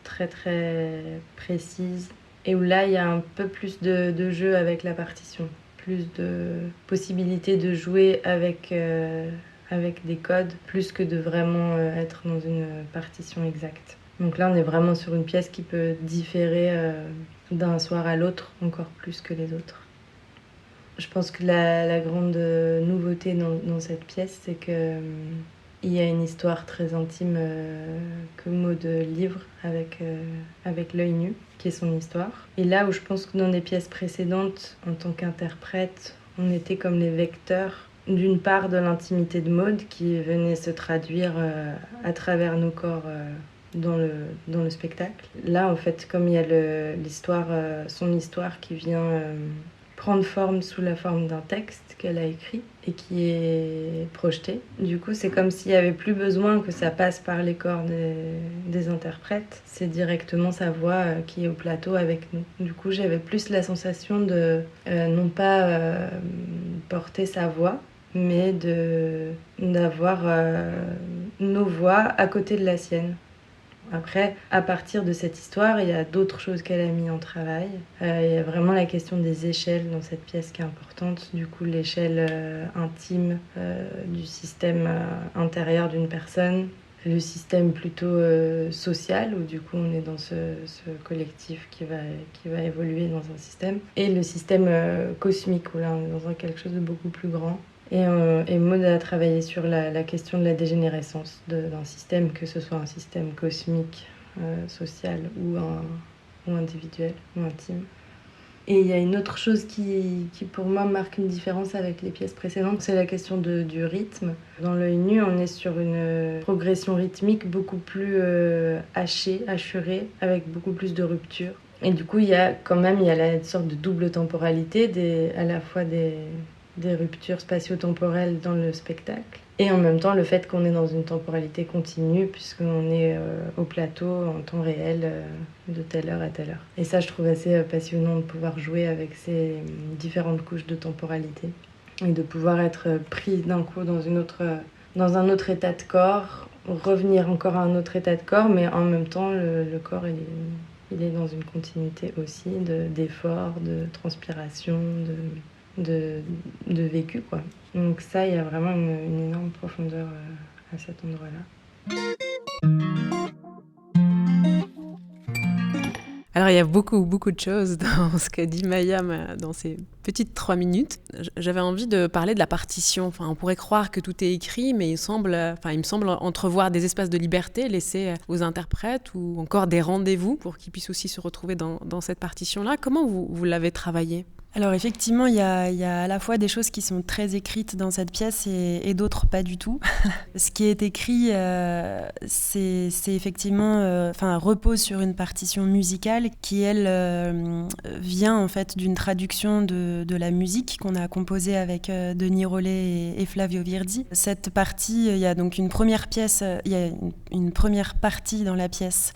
très très précises, et où là il y a un peu plus de jeu avec la partition, plus de possibilités de jouer avec des codes, plus que de vraiment être dans une partition exacte. Donc là on est vraiment sur une pièce qui peut différer d'un soir à l'autre encore plus que les autres. Je pense que la grande nouveauté dans cette pièce, c'est que il y a une histoire très intime que Maud livre avec l'œil nu, qui est son histoire. Et là où je pense que dans des pièces précédentes, en tant qu'interprète, on était comme les vecteurs d'une part de l'intimité de Maud qui venait se traduire à travers nos corps dans le spectacle. Là, en fait, comme il y a son histoire qui vient prendre forme sous la forme d'un texte qu'elle a écrit et qui est projeté. Du coup, c'est comme s'il n'y avait plus besoin que ça passe par les corps des interprètes. C'est directement sa voix qui est au plateau avec nous. Du coup, j'avais plus la sensation de non pas porter sa voix, mais d'avoir nos voix à côté de la sienne. Après, à partir de cette histoire, il y a d'autres choses qu'elle a mis en travail. Il y a vraiment la question des échelles dans cette pièce qui est importante. Du coup, l'échelle intime du système intérieur d'une personne, le système plutôt social, où du coup on est dans ce collectif qui va évoluer dans un système, et le système cosmique, où là on est dans quelque chose de beaucoup plus grand. Et Maud a travaillé sur la question de la dégénérescence d'un système, que ce soit un système cosmique, social ou individuel ou intime. Et il y a une autre chose qui pour moi marque une différence avec les pièces précédentes, c'est la question du rythme. Dans l'œil nu, on est sur une progression rythmique beaucoup plus hachurée, avec beaucoup plus de ruptures. Et du coup, il y a la sorte de double temporalité, à la fois des ruptures spatio-temporelles dans le spectacle, Et en même temps, le fait qu'on est dans une temporalité continue, puisqu'on est au plateau en temps réel, de telle heure à telle heure. Et ça, je trouve assez passionnant de pouvoir jouer avec ces différentes couches de temporalité et de pouvoir être pris d'un coup dans un autre état de corps, revenir encore à un autre état de corps, mais en même temps, le corps, il est dans une continuité aussi d'effort, de transpiration, de vécu, quoi. Donc ça, il y a vraiment une énorme profondeur à cet endroit-là. Alors il y a beaucoup de choses dans ce qu'a dit Maya dans ces petites 3 minutes. J'avais envie de parler de la partition. Enfin, on pourrait croire que tout est écrit, mais il me semble entrevoir des espaces de liberté laissés aux interprètes ou encore des rendez-vous pour qu'ils puissent aussi se retrouver dans cette partition-là. Comment vous l'avez travaillé ? Alors effectivement, il y a à la fois des choses qui sont très écrites dans cette pièce et d'autres pas du tout. Ce qui est écrit, c'est effectivement, repose sur une partition musicale qui, elle, vient en fait d'une traduction de la musique qu'on a composée avec Denis Rollet et Flavio Virdi. Cette partie, il y a donc une première pièce, il y a une première partie dans la pièce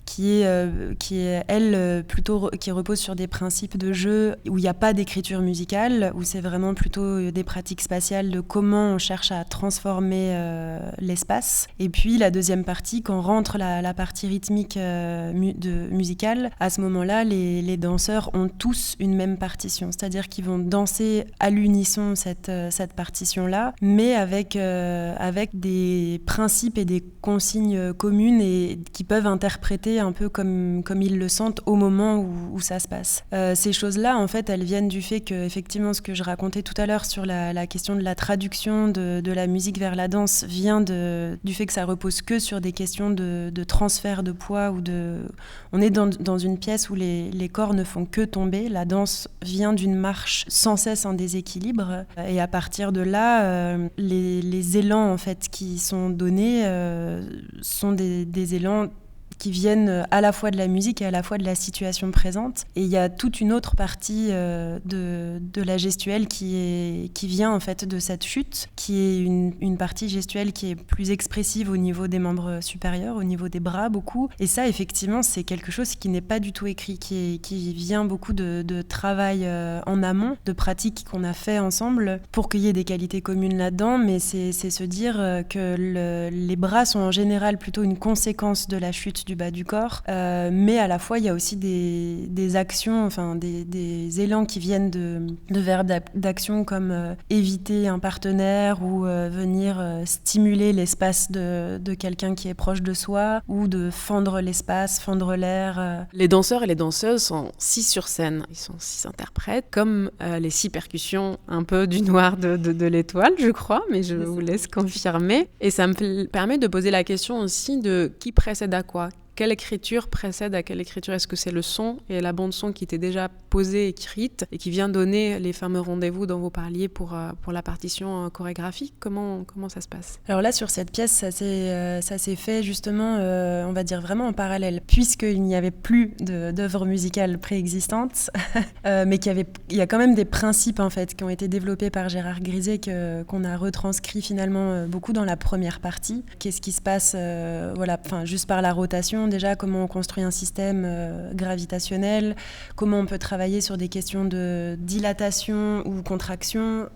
qui est elle plutôt qui repose sur des principes de jeu où il n'y a pas d'écriture musicale, où c'est vraiment plutôt des pratiques spatiales de comment on cherche à transformer l'espace. Et puis la deuxième partie, quand rentre la partie rythmique musicale, à ce moment-là, les danseurs ont tous une même partition, c'est-à-dire qu'ils vont danser à l'unisson cette partition-là, mais avec des principes et des consignes communes et qui peuvent interpréter un peu comme ils le sentent au moment où ça se passe. Ces choses-là, en fait, elles viennent du fait que, effectivement, ce que je racontais tout à l'heure sur la question de la traduction de la musique vers la danse vient du fait que ça repose que sur des questions de transfert de poids on est dans une pièce où les corps ne font que tomber. La danse vient d'une marche sans cesse en déséquilibre et à partir de là, les élans, en fait, qui sont donnés sont des élans qui viennent à la fois de la musique et à la fois de la situation présente. Et il y a toute une autre partie de la gestuelle qui vient en fait de cette chute, qui est une partie gestuelle qui est plus expressive au niveau des membres supérieurs, au niveau des bras beaucoup. Et ça, effectivement, c'est quelque chose qui n'est pas du tout écrit, qui vient beaucoup de travail en amont, de pratiques qu'on a fait ensemble pour qu'il y ait des qualités communes là-dedans. Mais c'est se dire que les bras sont en général plutôt une conséquence de la chute du bas du corps, mais à la fois il y a aussi des actions, enfin des élans qui viennent de verbes d'action comme éviter un partenaire ou venir stimuler l'espace de quelqu'un qui est proche de soi, ou de fendre l'espace, fendre l'air. Les danseurs et les danseuses sont 6 sur scène, ils sont 6 interprètes, comme les 6 percussions un peu du noir de l'étoile, je crois, mais je vous laisse confirmer. Et ça me permet de poser la question aussi de qui précède à quoi. Quelle écriture précède à quelle écriture ? Est-ce que c'est le son et la bande-son qui était déjà posée, écrite, et qui vient donner les fameux rendez-vous dont vous parliez pour la partition chorégraphique ? Comment ça se passe ? Alors là, sur cette pièce, ça s'est fait justement, on va dire vraiment en parallèle, puisqu'il n'y avait plus d'œuvres musicales préexistantes, mais il y a quand même des principes en fait qui ont été développés par Gérard Griset qu'on a retranscrit finalement beaucoup dans la première partie. Qu'est-ce qui se passe, juste par la rotation. Déjà, comment on construit un système gravitationnel, comment on peut travailler sur des questions de dilatation ou contraction.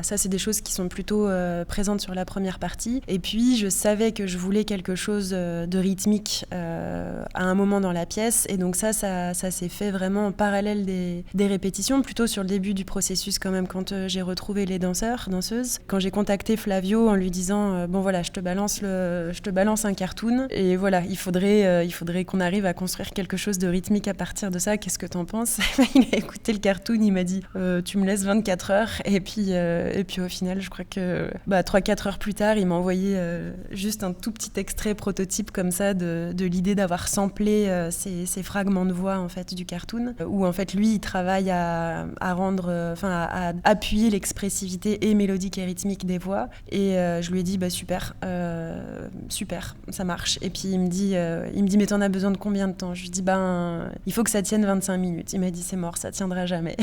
Ça, c'est des choses qui sont plutôt présentes sur la première partie. Et puis, je savais que je voulais quelque chose de rythmique à un moment dans la pièce. Et donc ça s'est fait vraiment en parallèle des répétitions, plutôt sur le début du processus quand même, quand j'ai retrouvé les danseuses. Quand j'ai contacté Flavio en lui disant je te balance un cartoon. Et voilà, il faudrait qu'on arrive à construire quelque chose de rythmique à partir de ça. Qu'est-ce que t'en penses ? Il a écouté le cartoon, il m'a dit tu me laisses 24 heures. Et puis au final, je crois que 3-4 heures plus tard, il m'a envoyé juste un tout petit extrait prototype comme ça de l'idée d'avoir samplé ces fragments de voix en fait du cartoon, où en fait lui il travaille à appuyer l'expressivité et mélodique et rythmique des voix. Et je lui ai dit super, ça marche. Et puis il me me dit, mais t'en as besoin de combien de temps ? Je lui dis, il faut que ça tienne 25 minutes. Il m'a dit, c'est mort, ça tiendra jamais.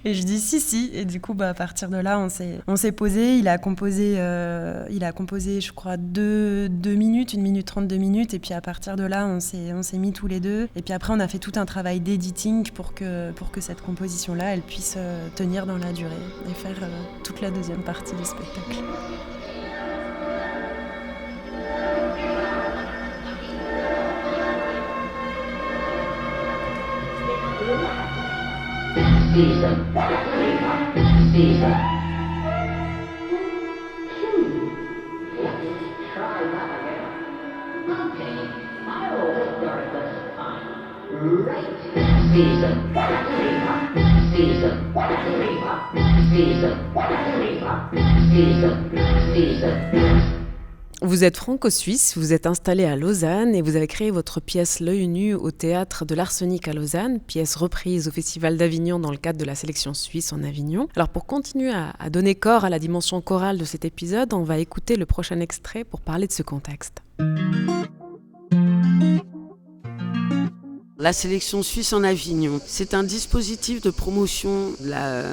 Et je dis, si. Et du coup, à partir de là, on s'est posé. Il a composé, je crois, 2 minutes, 1 minute 30, 2 minutes. Et puis à partir de là, on s'est mis tous les deux. Et puis après, on a fait tout un travail d'editing pour que cette composition-là, elle puisse tenir dans la durée et faire toute la deuxième partie du spectacle. Vous êtes franco-suisse, vous êtes installé à Lausanne et vous avez créé votre pièce L'œil nu au théâtre de l'Arsenic à Lausanne, pièce reprise au Festival d'Avignon dans le cadre de la sélection suisse en Avignon. Alors pour continuer à donner corps à la dimension chorale de cet épisode, on va écouter le prochain extrait pour parler de ce contexte. La sélection suisse en Avignon, c'est un dispositif de promotion de la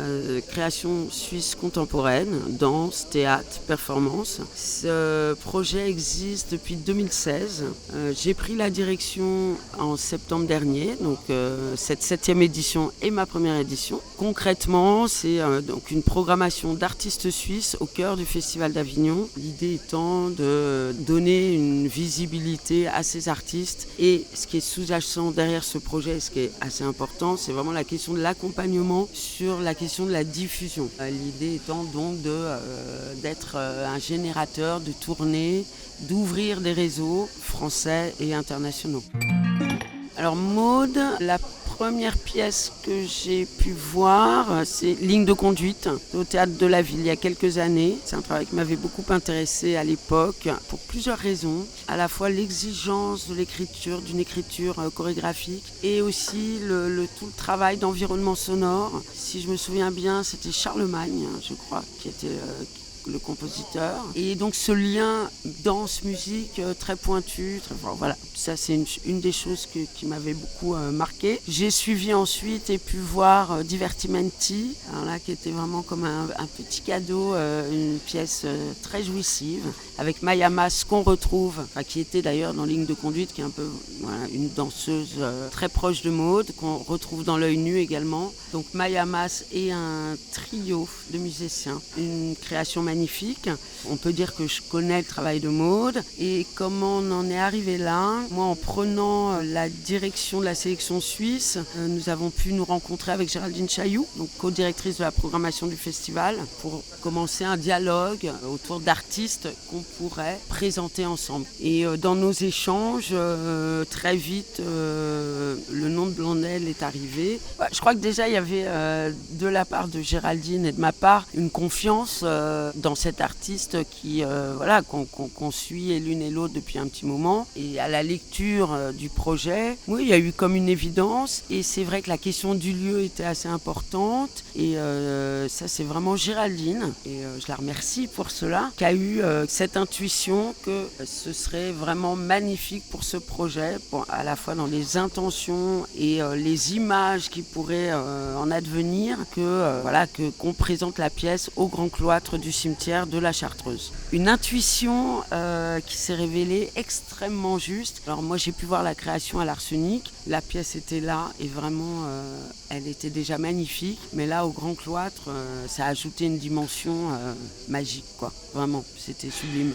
création suisse contemporaine, danse, théâtre, performance. Ce projet existe depuis 2016. J'ai pris la direction en septembre dernier, donc cette 7e édition est ma première édition. Concrètement, c'est donc une programmation d'artistes suisses au cœur du Festival d'Avignon. L'idée étant de donner une visibilité à ces artistes et ce qui est sous-jacent derrière ce projet, ce qui est assez important, c'est vraiment la question de l'accompagnement sur la question de la diffusion. L'idée étant donc d'être un générateur de tournées, d'ouvrir des réseaux français et internationaux. Alors Maud, la première pièce que j'ai pu voir, c'est Ligne de conduite au Théâtre de la Ville il y a quelques années. C'est un travail qui m'avait beaucoup intéressé à l'époque pour plusieurs raisons. À la fois l'exigence de l'écriture, d'une écriture chorégraphique et aussi tout le travail d'environnement sonore. Si je me souviens bien, c'était Charlemagne, je crois, qui était le compositeur. Et donc ce lien danse-musique très pointu, très fort. Voilà, ça c'est une des choses qui m'avait beaucoup marqué. J'ai suivi ensuite et pu voir Divertimenti, alors là, qui était vraiment comme un petit cadeau, une pièce très jouissive, avec Maya Mas qu'on retrouve, qui était d'ailleurs dans Ligne de conduite, qui est un peu une danseuse très proche de Maud, qu'on retrouve dans L'œil nu également. Donc Maya Mas et un trio de musiciens, une création magnifique. On peut dire que je connais le travail de Maud. Et comment on en est arrivé là ? Moi, en prenant la direction de la sélection suisse, nous avons pu nous rencontrer avec Géraldine Chailloux, donc co-directrice de la programmation du festival, pour commencer un dialogue autour d'artistes qu'on pourrait présenter ensemble. Et dans nos échanges, très vite, le nom de Blondel est arrivé. Je crois que déjà, il y avait de la part de Géraldine et de ma part une confiance dans cet artiste qu'on suit l'une et l'autre depuis un petit moment. Et à la lecture du projet, oui, il y a eu comme une évidence. Et c'est vrai que la question du lieu était assez importante. Et ça, c'est vraiment Géraldine, et je la remercie pour cela, qui a eu cette intuition que ce serait vraiment magnifique pour ce projet, à la fois dans les intentions et les images qui pourraient en advenir, qu'on présente la pièce au grand cloître du cimetière de la Chartreuse. Une intuition qui s'est révélée extrêmement juste. Alors moi, j'ai pu voir la création à l'Arsenic, la pièce était là et vraiment elle était déjà magnifique, mais là au grand cloître ça a ajouté une dimension magique, quoi. Vraiment, c'était sublime.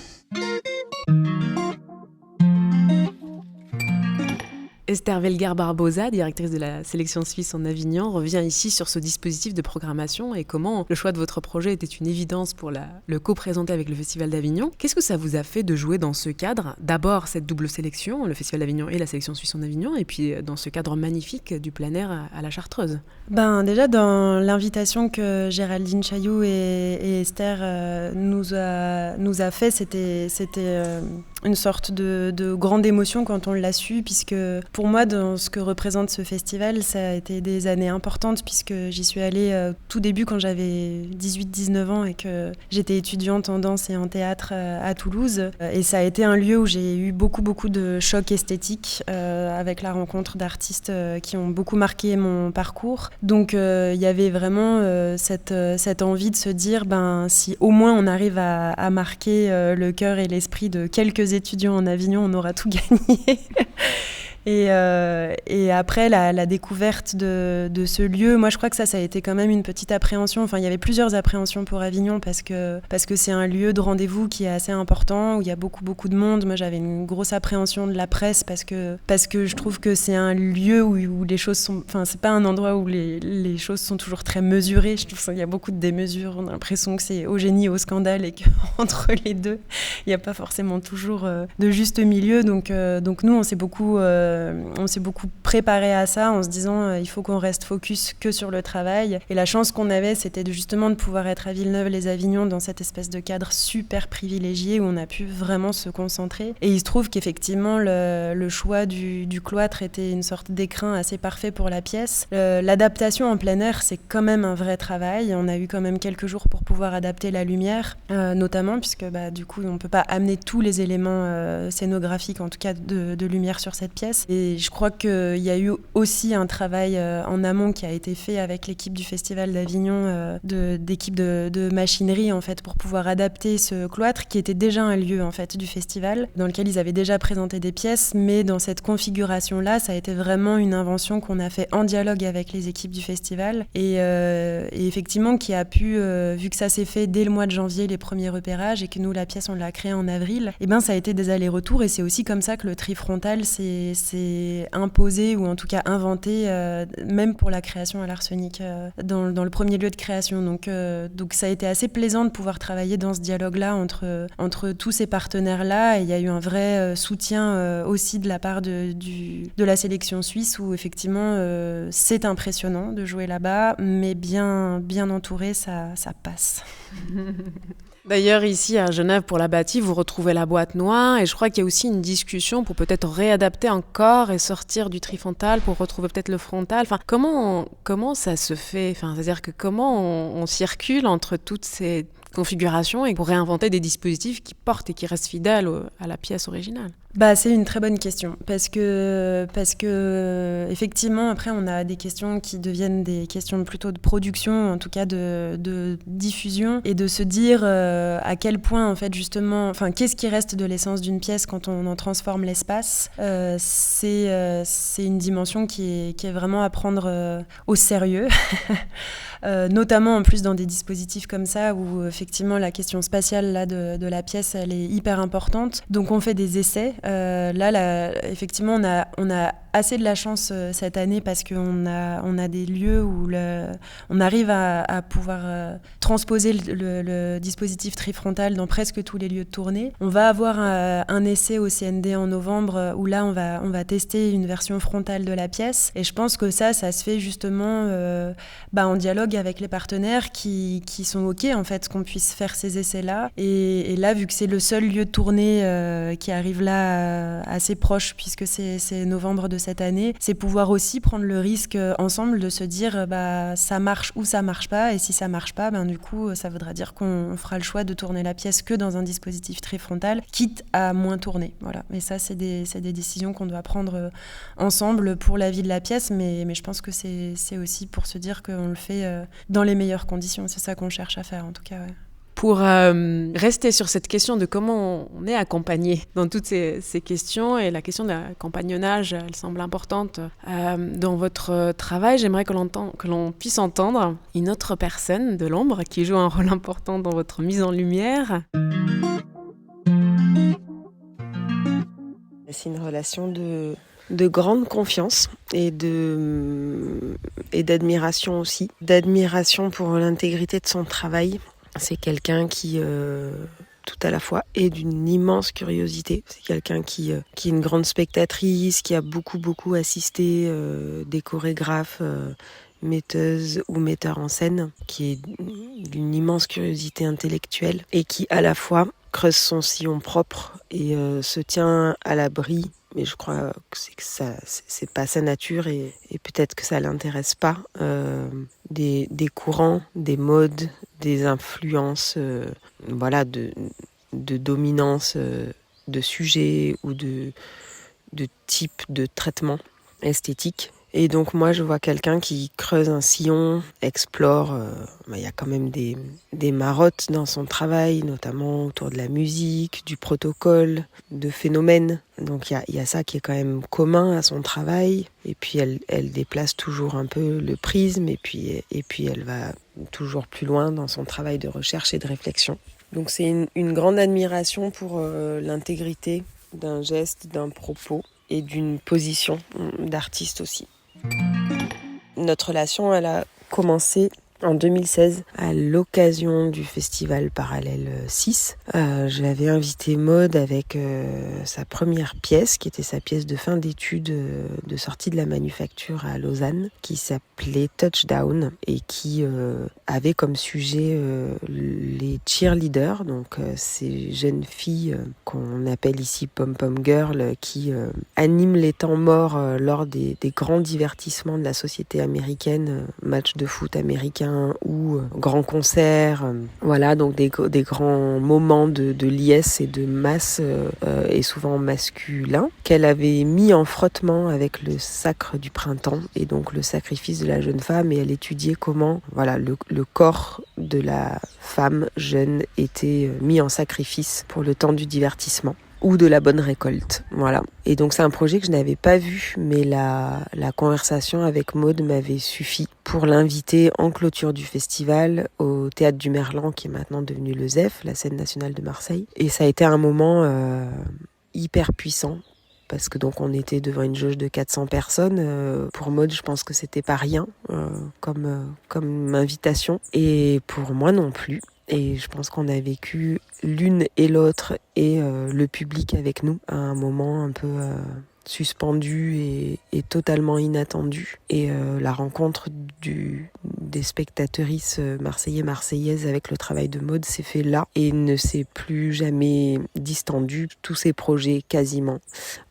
Esther Velgar-Barbosa, directrice de la sélection suisse en Avignon, revient ici sur ce dispositif de programmation et comment le choix de votre projet était une évidence pour le co-présenter avec le Festival d'Avignon. Qu'est-ce que ça vous a fait de jouer dans ce cadre ? D'abord cette double sélection, le Festival d'Avignon et la sélection suisse en Avignon, et puis dans ce cadre magnifique du plein air à la Chartreuse. Déjà dans l'invitation que Géraldine Chailloux et Esther nous a fait, c'était une sorte de grande émotion quand on l'a su, puisque pour moi, dans ce que représente ce festival, ça a été des années importantes, puisque j'y suis allée tout début quand j'avais 18-19 ans et que j'étais étudiante en danse et en théâtre à Toulouse. Et ça a été un lieu où j'ai eu beaucoup de chocs esthétiques avec la rencontre d'artistes qui ont beaucoup marqué mon parcours. Donc il y avait vraiment cette envie de se dire, si au moins on arrive à marquer le cœur et l'esprit de quelques étudiants en Avignon, on aura tout gagné. Et après, la découverte de ce lieu, moi je crois que ça a été quand même une petite appréhension. Enfin, il y avait plusieurs appréhensions pour Avignon parce que c'est un lieu de rendez-vous qui est assez important, où il y a beaucoup de monde. Moi j'avais une grosse appréhension de la presse parce que je trouve que c'est un lieu où les choses sont... Enfin, c'est pas un endroit où les choses sont toujours très mesurées. Je trouve qu'il y a beaucoup de démesures. On a l'impression que c'est au génie, au scandale, et qu'entre les deux, il n'y a pas forcément toujours de juste milieu. Donc nous, on s'est beaucoup préparé à ça en se disant il faut qu'on reste focus que sur le travail. Et la chance qu'on avait, c'était justement de pouvoir être à Villeneuve-les-Avignon dans cette espèce de cadre super privilégié où on a pu vraiment se concentrer. Et il se trouve qu'effectivement, le choix du cloître était une sorte d'écrin assez parfait pour la pièce. L'adaptation en plein air, c'est quand même un vrai travail. On a eu quand même quelques jours pour pouvoir adapter la lumière, notamment, puisque du coup, on ne peut pas amener tous les éléments scénographiques, en tout cas de lumière sur cette pièce. Et je crois qu'il y a eu aussi un travail en amont qui a été fait avec l'équipe du Festival d'Avignon, d'équipe de machinerie, en fait, pour pouvoir adapter ce cloître, qui était déjà un lieu, en fait, du festival, dans lequel ils avaient déjà présenté des pièces, mais dans cette configuration-là, ça a été vraiment une invention qu'on a fait en dialogue avec les équipes du festival, et effectivement, qui a pu, vu que ça s'est fait dès le mois de janvier, les premiers repérages, et que nous, la pièce, on l'a créée en avril, et ça a été des allers-retours, et c'est aussi comme ça que le trifrontal s'est imposé, ou en tout cas inventé, même pour la création à l'Arsenic, dans le premier lieu de création. Donc ça a été assez plaisant de pouvoir travailler dans ce dialogue-là entre tous ces partenaires-là, et il y a eu un vrai soutien aussi de la part de la sélection suisse, où effectivement c'est impressionnant de jouer là-bas, mais bien entouré, ça passe. D'ailleurs, ici à Genève, pour la Bâtie, vous retrouvez la boîte noire, et je crois qu'il y a aussi une discussion pour peut-être réadapter encore et sortir du trifrontal pour retrouver peut-être le frontal. Enfin, comment ça se fait ? Enfin, c'est-à-dire que comment on circule entre toutes ces configurations et pour réinventer des dispositifs qui portent et qui restent fidèles à la pièce originale ? C'est une très bonne question, parce que effectivement, après on a des questions qui deviennent des questions plutôt de production, en tout cas de diffusion, et de se dire à quel point, en fait, justement, enfin, qu'est-ce qui reste de l'essence d'une pièce quand on en transforme l'espace. C'est une dimension qui est vraiment à prendre au sérieux. Notamment en plus dans des dispositifs comme ça où effectivement la question spatiale là, de la pièce, elle est hyper importante. Donc on fait des essais. Effectivement on a assez de la chance cette année parce qu'on a des lieux où on arrive à pouvoir transposer le dispositif trifrontal dans presque tous les lieux de tournée. On va avoir un essai au CND en novembre où là on va tester une version frontale de la pièce, et je pense que ça se fait justement en dialogue avec les partenaires qui sont OK en fait qu'on puisse faire ces essais-là, et là vu que c'est le seul lieu de tournée qui arrive là assez proche puisque c'est novembre de cette année, c'est pouvoir aussi prendre le risque ensemble de se dire ça marche ou ça marche pas, et si ça marche pas, du coup ça voudra dire qu'on fera le choix de tourner la pièce que dans un dispositif trifrontal, quitte à moins tourner. Voilà. Et ça c'est des décisions qu'on doit prendre ensemble pour la vie de la pièce, mais je pense que c'est aussi pour se dire qu'on le fait dans les meilleures conditions. C'est ça qu'on cherche à faire en tout cas. Ouais. Pour rester sur cette question de comment on est accompagné dans toutes ces questions, et la question de l'accompagnonnage, elle semble importante dans votre travail, j'aimerais que l'on puisse entendre une autre personne de l'ombre qui joue un rôle important dans votre mise en lumière. C'est une relation de grande confiance et d'admiration aussi. D'admiration pour l'intégrité de son travail. C'est quelqu'un qui, tout à la fois, est d'une immense curiosité. C'est quelqu'un qui est une grande spectatrice, qui a beaucoup assisté des chorégraphes metteuse ou metteur en scène qui est d'une immense curiosité intellectuelle et qui à la fois creuse son sillon propre et se tient à l'abri, mais je crois que ça c'est pas sa nature et peut-être que ça l'intéresse pas, des courants, des modes, des influences voilà de dominance de sujets ou de type de traitement esthétique. Et donc moi je vois quelqu'un qui creuse un sillon, explore, il y a quand même des marottes dans son travail, notamment autour de la musique, du protocole, de phénomènes. Donc il y a ça qui est quand même commun à son travail. Et puis elle déplace toujours un peu le prisme et puis elle va toujours plus loin dans son travail de recherche et de réflexion. Donc c'est une grande admiration pour l'intégrité d'un geste, d'un propos et d'une position d'artiste aussi. Notre relation, elle a commencé en 2016 à l'occasion du festival Parallèle 6. Je l'avais invité Maud avec sa première pièce, qui était sa pièce de fin d'études de sortie de la manufacture à Lausanne, qui s'appelait Touchdown et qui avait comme sujet les cheerleaders, donc ces jeunes filles qu'on appelle ici pom-pom girl, qui animent les temps morts lors des grands divertissements de la société américaine, matchs de foot américains ou grands concerts, voilà, donc des grands moments de liesse et de masse et souvent masculins, qu'elle avait mis en frottement avec le sacre du printemps et donc le sacrifice de la jeune femme, et elle étudiait comment le corps de la femme jeune était mis en sacrifice pour le temps du divertissement ou de la bonne récolte, voilà. Et donc c'est un projet que je n'avais pas vu, mais la conversation avec Maud m'avait suffi pour l'inviter en clôture du festival au Théâtre du Merlan, qui est maintenant devenu le ZEF, la scène nationale de Marseille. Et ça a été un moment hyper puissant, parce que donc on était devant une jauge de 400 personnes. Pour Maud, je pense que c'était pas rien comme invitation, et pour moi non plus. Et je pense qu'on a vécu l'une et l'autre et le public avec nous à un moment un peu suspendu et totalement inattendu. Et la rencontre des spectatrices marseillaises avec le travail de Maud s'est fait là et ne s'est plus jamais distendu. Tous ces projets quasiment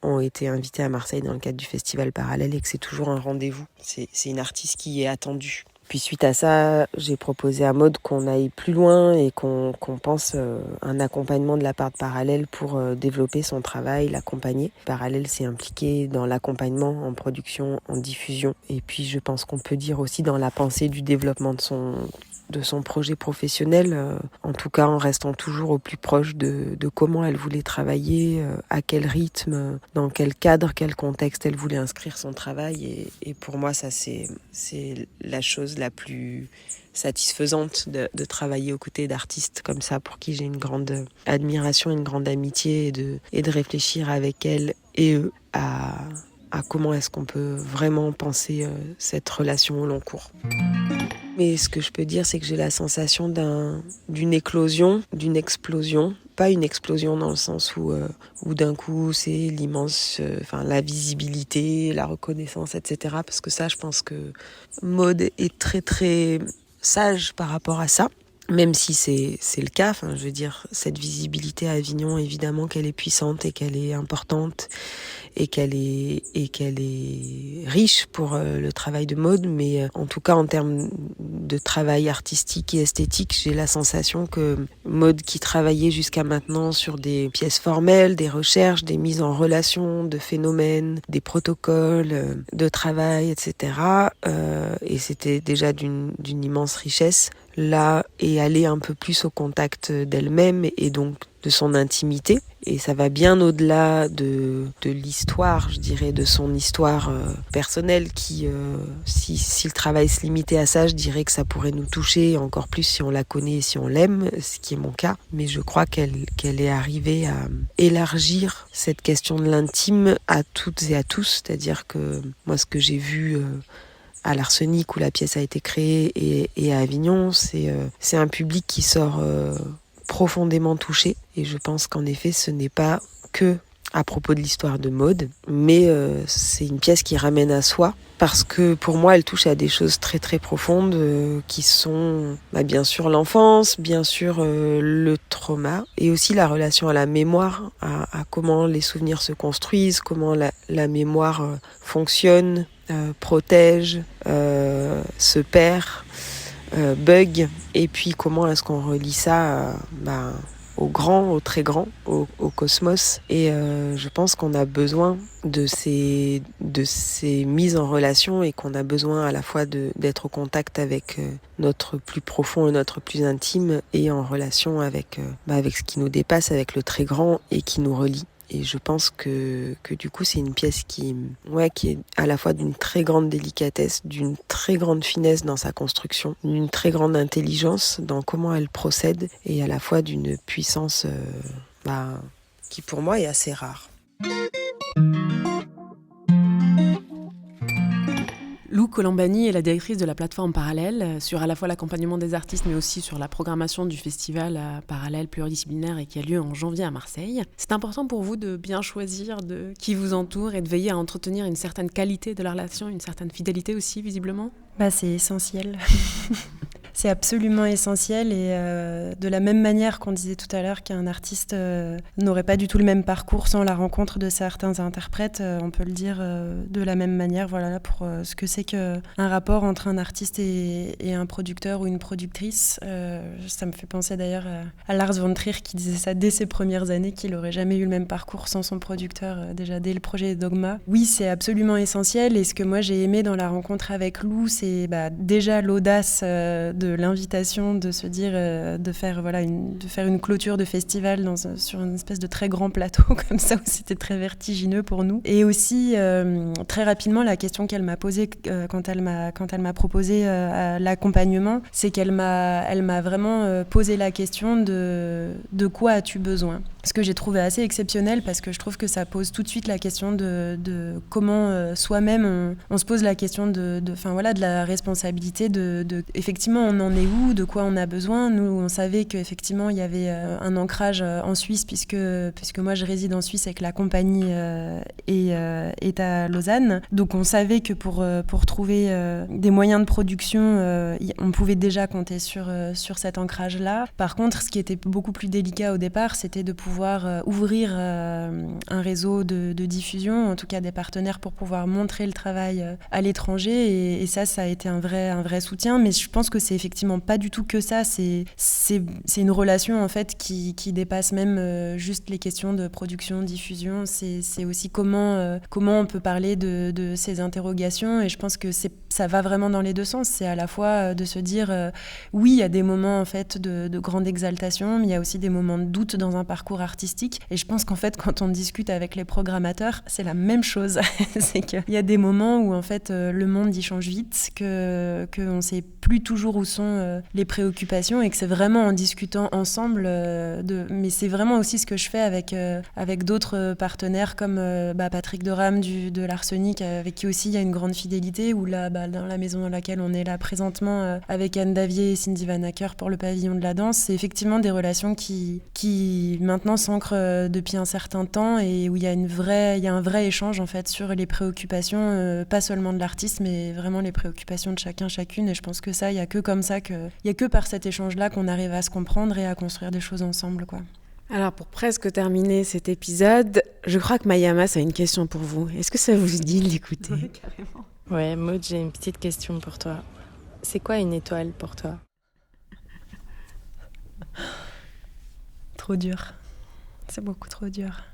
ont été invités à Marseille dans le cadre du festival Parallèle, et que c'est toujours un rendez-vous. C'est une artiste qui est attendue. Puis suite à ça, j'ai proposé à Maud qu'on aille plus loin et qu'on pense un accompagnement de la part de Parallèle pour développer son travail, l'accompagner. Parallèle s'est impliqué dans l'accompagnement en production, en diffusion. Et puis je pense qu'on peut dire aussi dans la pensée du développement de son projet professionnel, en tout cas en restant toujours au plus proche de comment elle voulait travailler, à quel rythme, dans quel cadre, quel contexte elle voulait inscrire son travail. Et pour moi, ça c'est la chose la plus satisfaisante de travailler aux côtés d'artistes comme ça, pour qui j'ai une grande admiration, une grande amitié, et de réfléchir avec elles et eux à comment est-ce qu'on peut vraiment penser cette relation au long cours. Mais ce que je peux dire, c'est que j'ai la sensation d'une éclosion, d'une explosion. Pas une explosion dans le sens où d'un coup c'est l'immense, la visibilité, la reconnaissance, etc. Parce que ça, je pense que Maud est très très sage par rapport à ça. Même si c'est le cas, je veux dire, cette visibilité à Avignon, évidemment qu'elle est puissante et qu'elle est importante et qu'elle est riche pour le travail de Maud, mais en tout cas en termes de travail artistique et esthétique, j'ai la sensation que Maud, qui travaillait jusqu'à maintenant sur des pièces formelles, des recherches, des mises en relation de phénomènes, des protocoles de travail, etc., et c'était déjà d'une immense richesse, là, est aller un peu plus au contact d'elle-même et donc de son intimité. Et ça va bien au-delà de l'histoire, je dirais, de son histoire personnelle qui, si le travail se limitait à ça, je dirais que ça pourrait nous toucher encore plus si on la connaît et si on l'aime, ce qui est mon cas. Mais je crois qu'elle est arrivée à élargir cette question de l'intime à toutes et à tous. C'est-à-dire que moi, ce que j'ai vu à l'Arsenic, où la pièce a été créée, et à Avignon, c'est un public qui sort profondément touché. Et je pense qu'en effet, ce n'est pas que à propos de l'histoire de Maud, mais c'est une pièce qui ramène à soi, parce que pour moi elle touche à des choses très très profondes qui sont bien sûr l'enfance, bien sûr le trauma, et aussi la relation à la mémoire, à comment les souvenirs se construisent, comment la mémoire fonctionne, protège, se perd, bug, et puis comment est-ce qu'on relie ça au grand, au très grand, au cosmos. Et je pense qu'on a besoin de ces mises en relation, et qu'on a besoin à la fois d'être au contact avec notre plus profond et notre plus intime, et en relation avec ce qui nous dépasse, avec le très grand, et qui nous relie. Et je pense que du coup, c'est une pièce qui est à la fois d'une très grande délicatesse, d'une très grande finesse dans sa construction, d'une très grande intelligence dans comment elle procède, et à la fois d'une puissance qui pour moi est assez rare. Lou Colombani est la directrice de la plateforme Parallèle, sur à la fois l'accompagnement des artistes, mais aussi sur la programmation du festival Parallèle pluridisciplinaire, et qui a lieu en janvier à Marseille. C'est important pour vous de bien choisir de qui vous entoure et de veiller à entretenir une certaine qualité de la relation, une certaine fidélité aussi, visiblement ? C'est essentiel. C'est absolument essentiel, et de la même manière qu'on disait tout à l'heure qu'un artiste n'aurait pas du tout le même parcours sans la rencontre de certains interprètes, on peut le dire de la même manière, voilà, pour ce que c'est qu'un rapport entre un artiste et un producteur ou une productrice. Ça me fait penser d'ailleurs à Lars von Trier, qui disait ça dès ses premières années, qu'il n'aurait jamais eu le même parcours sans son producteur, déjà dès le projet Dogma. Oui, c'est absolument essentiel, et ce que moi j'ai aimé dans la rencontre avec Lou, c'est déjà l'audace de l'invitation de se dire de faire une clôture de festival sur une espèce de très grand plateau comme ça, où c'était très vertigineux pour nous, et aussi très rapidement la question qu'elle m'a posée quand elle m'a proposé l'accompagnement, c'est qu'elle m'a vraiment posé la question de quoi as-tu besoin, ce que j'ai trouvé assez exceptionnel, parce que je trouve que ça pose tout de suite la question de comment soi-même on se pose la question de la responsabilité de effectivement on en est où, de quoi on a besoin. Nous on savait qu'effectivement il y avait un ancrage en Suisse, puisque moi je réside en Suisse et que la compagnie est à Lausanne, donc on savait que pour trouver des moyens de production on pouvait déjà compter sur cet ancrage là. Par contre, ce qui était beaucoup plus délicat au départ, c'était de pouvoir ouvrir un réseau de diffusion, en tout cas des partenaires, pour pouvoir montrer le travail à l'étranger, et ça a été un vrai soutien. Mais je pense que c'est effectivement pas du tout que ça, c'est une relation en fait qui dépasse même juste les questions de production, diffusion. C'est aussi comment on peut parler de ces interrogations, et je pense que ça va vraiment dans les deux sens. C'est à la fois de se dire oui, il y a des moments en fait de grande exaltation, mais il y a aussi des moments de doute dans un parcours artistique, et je pense qu'en fait quand on discute avec les programmateurs, c'est la même chose. C'est qu'il y a des moments où en fait le monde y change vite, qu'on sait plus toujours où sont les préoccupations, et que c'est vraiment en discutant ensemble mais c'est vraiment aussi ce que je fais avec d'autres partenaires comme Patrick Doram de l'Arsenic, avec qui aussi il y a une grande fidélité, ou là dans la maison dans laquelle on est là présentement avec Anne Davier et Cindy Van Acker pour le pavillon de la danse. C'est effectivement des relations qui maintenant s'ancrent depuis un certain temps, et où il y a un vrai échange en fait sur les préoccupations, pas seulement de l'artiste, mais vraiment les préoccupations de chacune. Et je pense que ça, il y a que par cet échange-là qu'on arrive à se comprendre et à construire des choses ensemble, quoi. Alors, pour presque terminer cet épisode, je crois que Mayamas a une question pour vous. Est-ce que ça vous dit de l'écouter ? Oui, carrément. Ouais, Maud, j'ai une petite question pour toi. C'est quoi une étoile pour toi ? Trop dur. C'est beaucoup trop dur.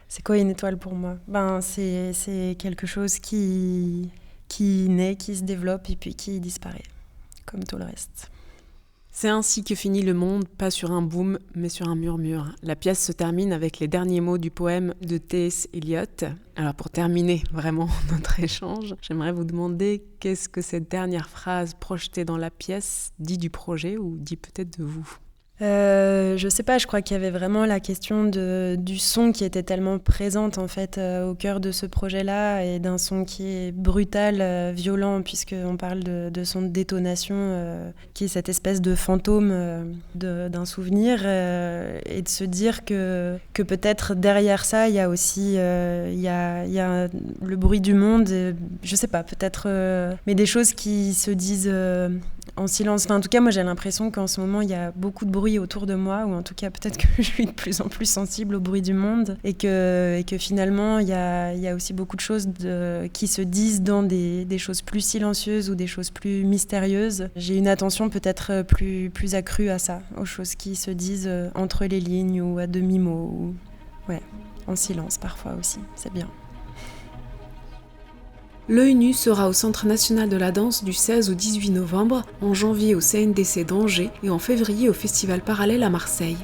C'est quoi une étoile pour moi ? C'est quelque chose qui naît, qui se développe et puis qui disparaît, comme tout le reste. C'est ainsi que finit le monde, pas sur un boom, mais sur un murmure. La pièce se termine avec les derniers mots du poème de T.S. Eliot. Alors pour terminer vraiment notre échange, j'aimerais vous demander qu'est-ce que cette dernière phrase projetée dans la pièce dit du projet, ou dit peut-être de vous ? Je sais pas, je crois qu'il y avait vraiment la question du son qui était tellement présente en fait au cœur de ce projet-là, et d'un son qui est brutal, violent, puisqu'on parle de son de détonation, qui est cette espèce de fantôme d'un souvenir, et de se dire que peut-être derrière ça il y a aussi il y a le bruit du monde, je sais pas, peut-être, mais des choses qui se disent en silence. Enfin, en tout cas, moi j'ai l'impression qu'en ce moment il y a beaucoup de bruit autour de moi, ou en tout cas peut-être que je suis de plus en plus sensible au bruit du monde, et que finalement il y a aussi beaucoup de choses qui se disent dans des choses plus silencieuses ou des choses plus mystérieuses. J'ai une attention peut-être plus accrue à ça, aux choses qui se disent entre les lignes ou à demi-mot, ou en silence parfois aussi, c'est bien. L'œil nu sera au Centre national de la danse du 16 au 18 novembre, en janvier au CNDC d'Angers et en février au Festival Parallèle à Marseille.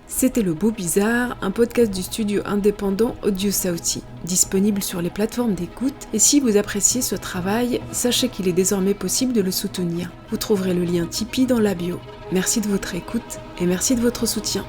C'était Le Beau Bizarre, un podcast du studio indépendant Audio Sauti, disponible sur les plateformes d'écoute, et si vous appréciez ce travail, sachez qu'il est désormais possible de le soutenir. Vous trouverez le lien Tipeee dans la bio. Merci de votre écoute et merci de votre soutien.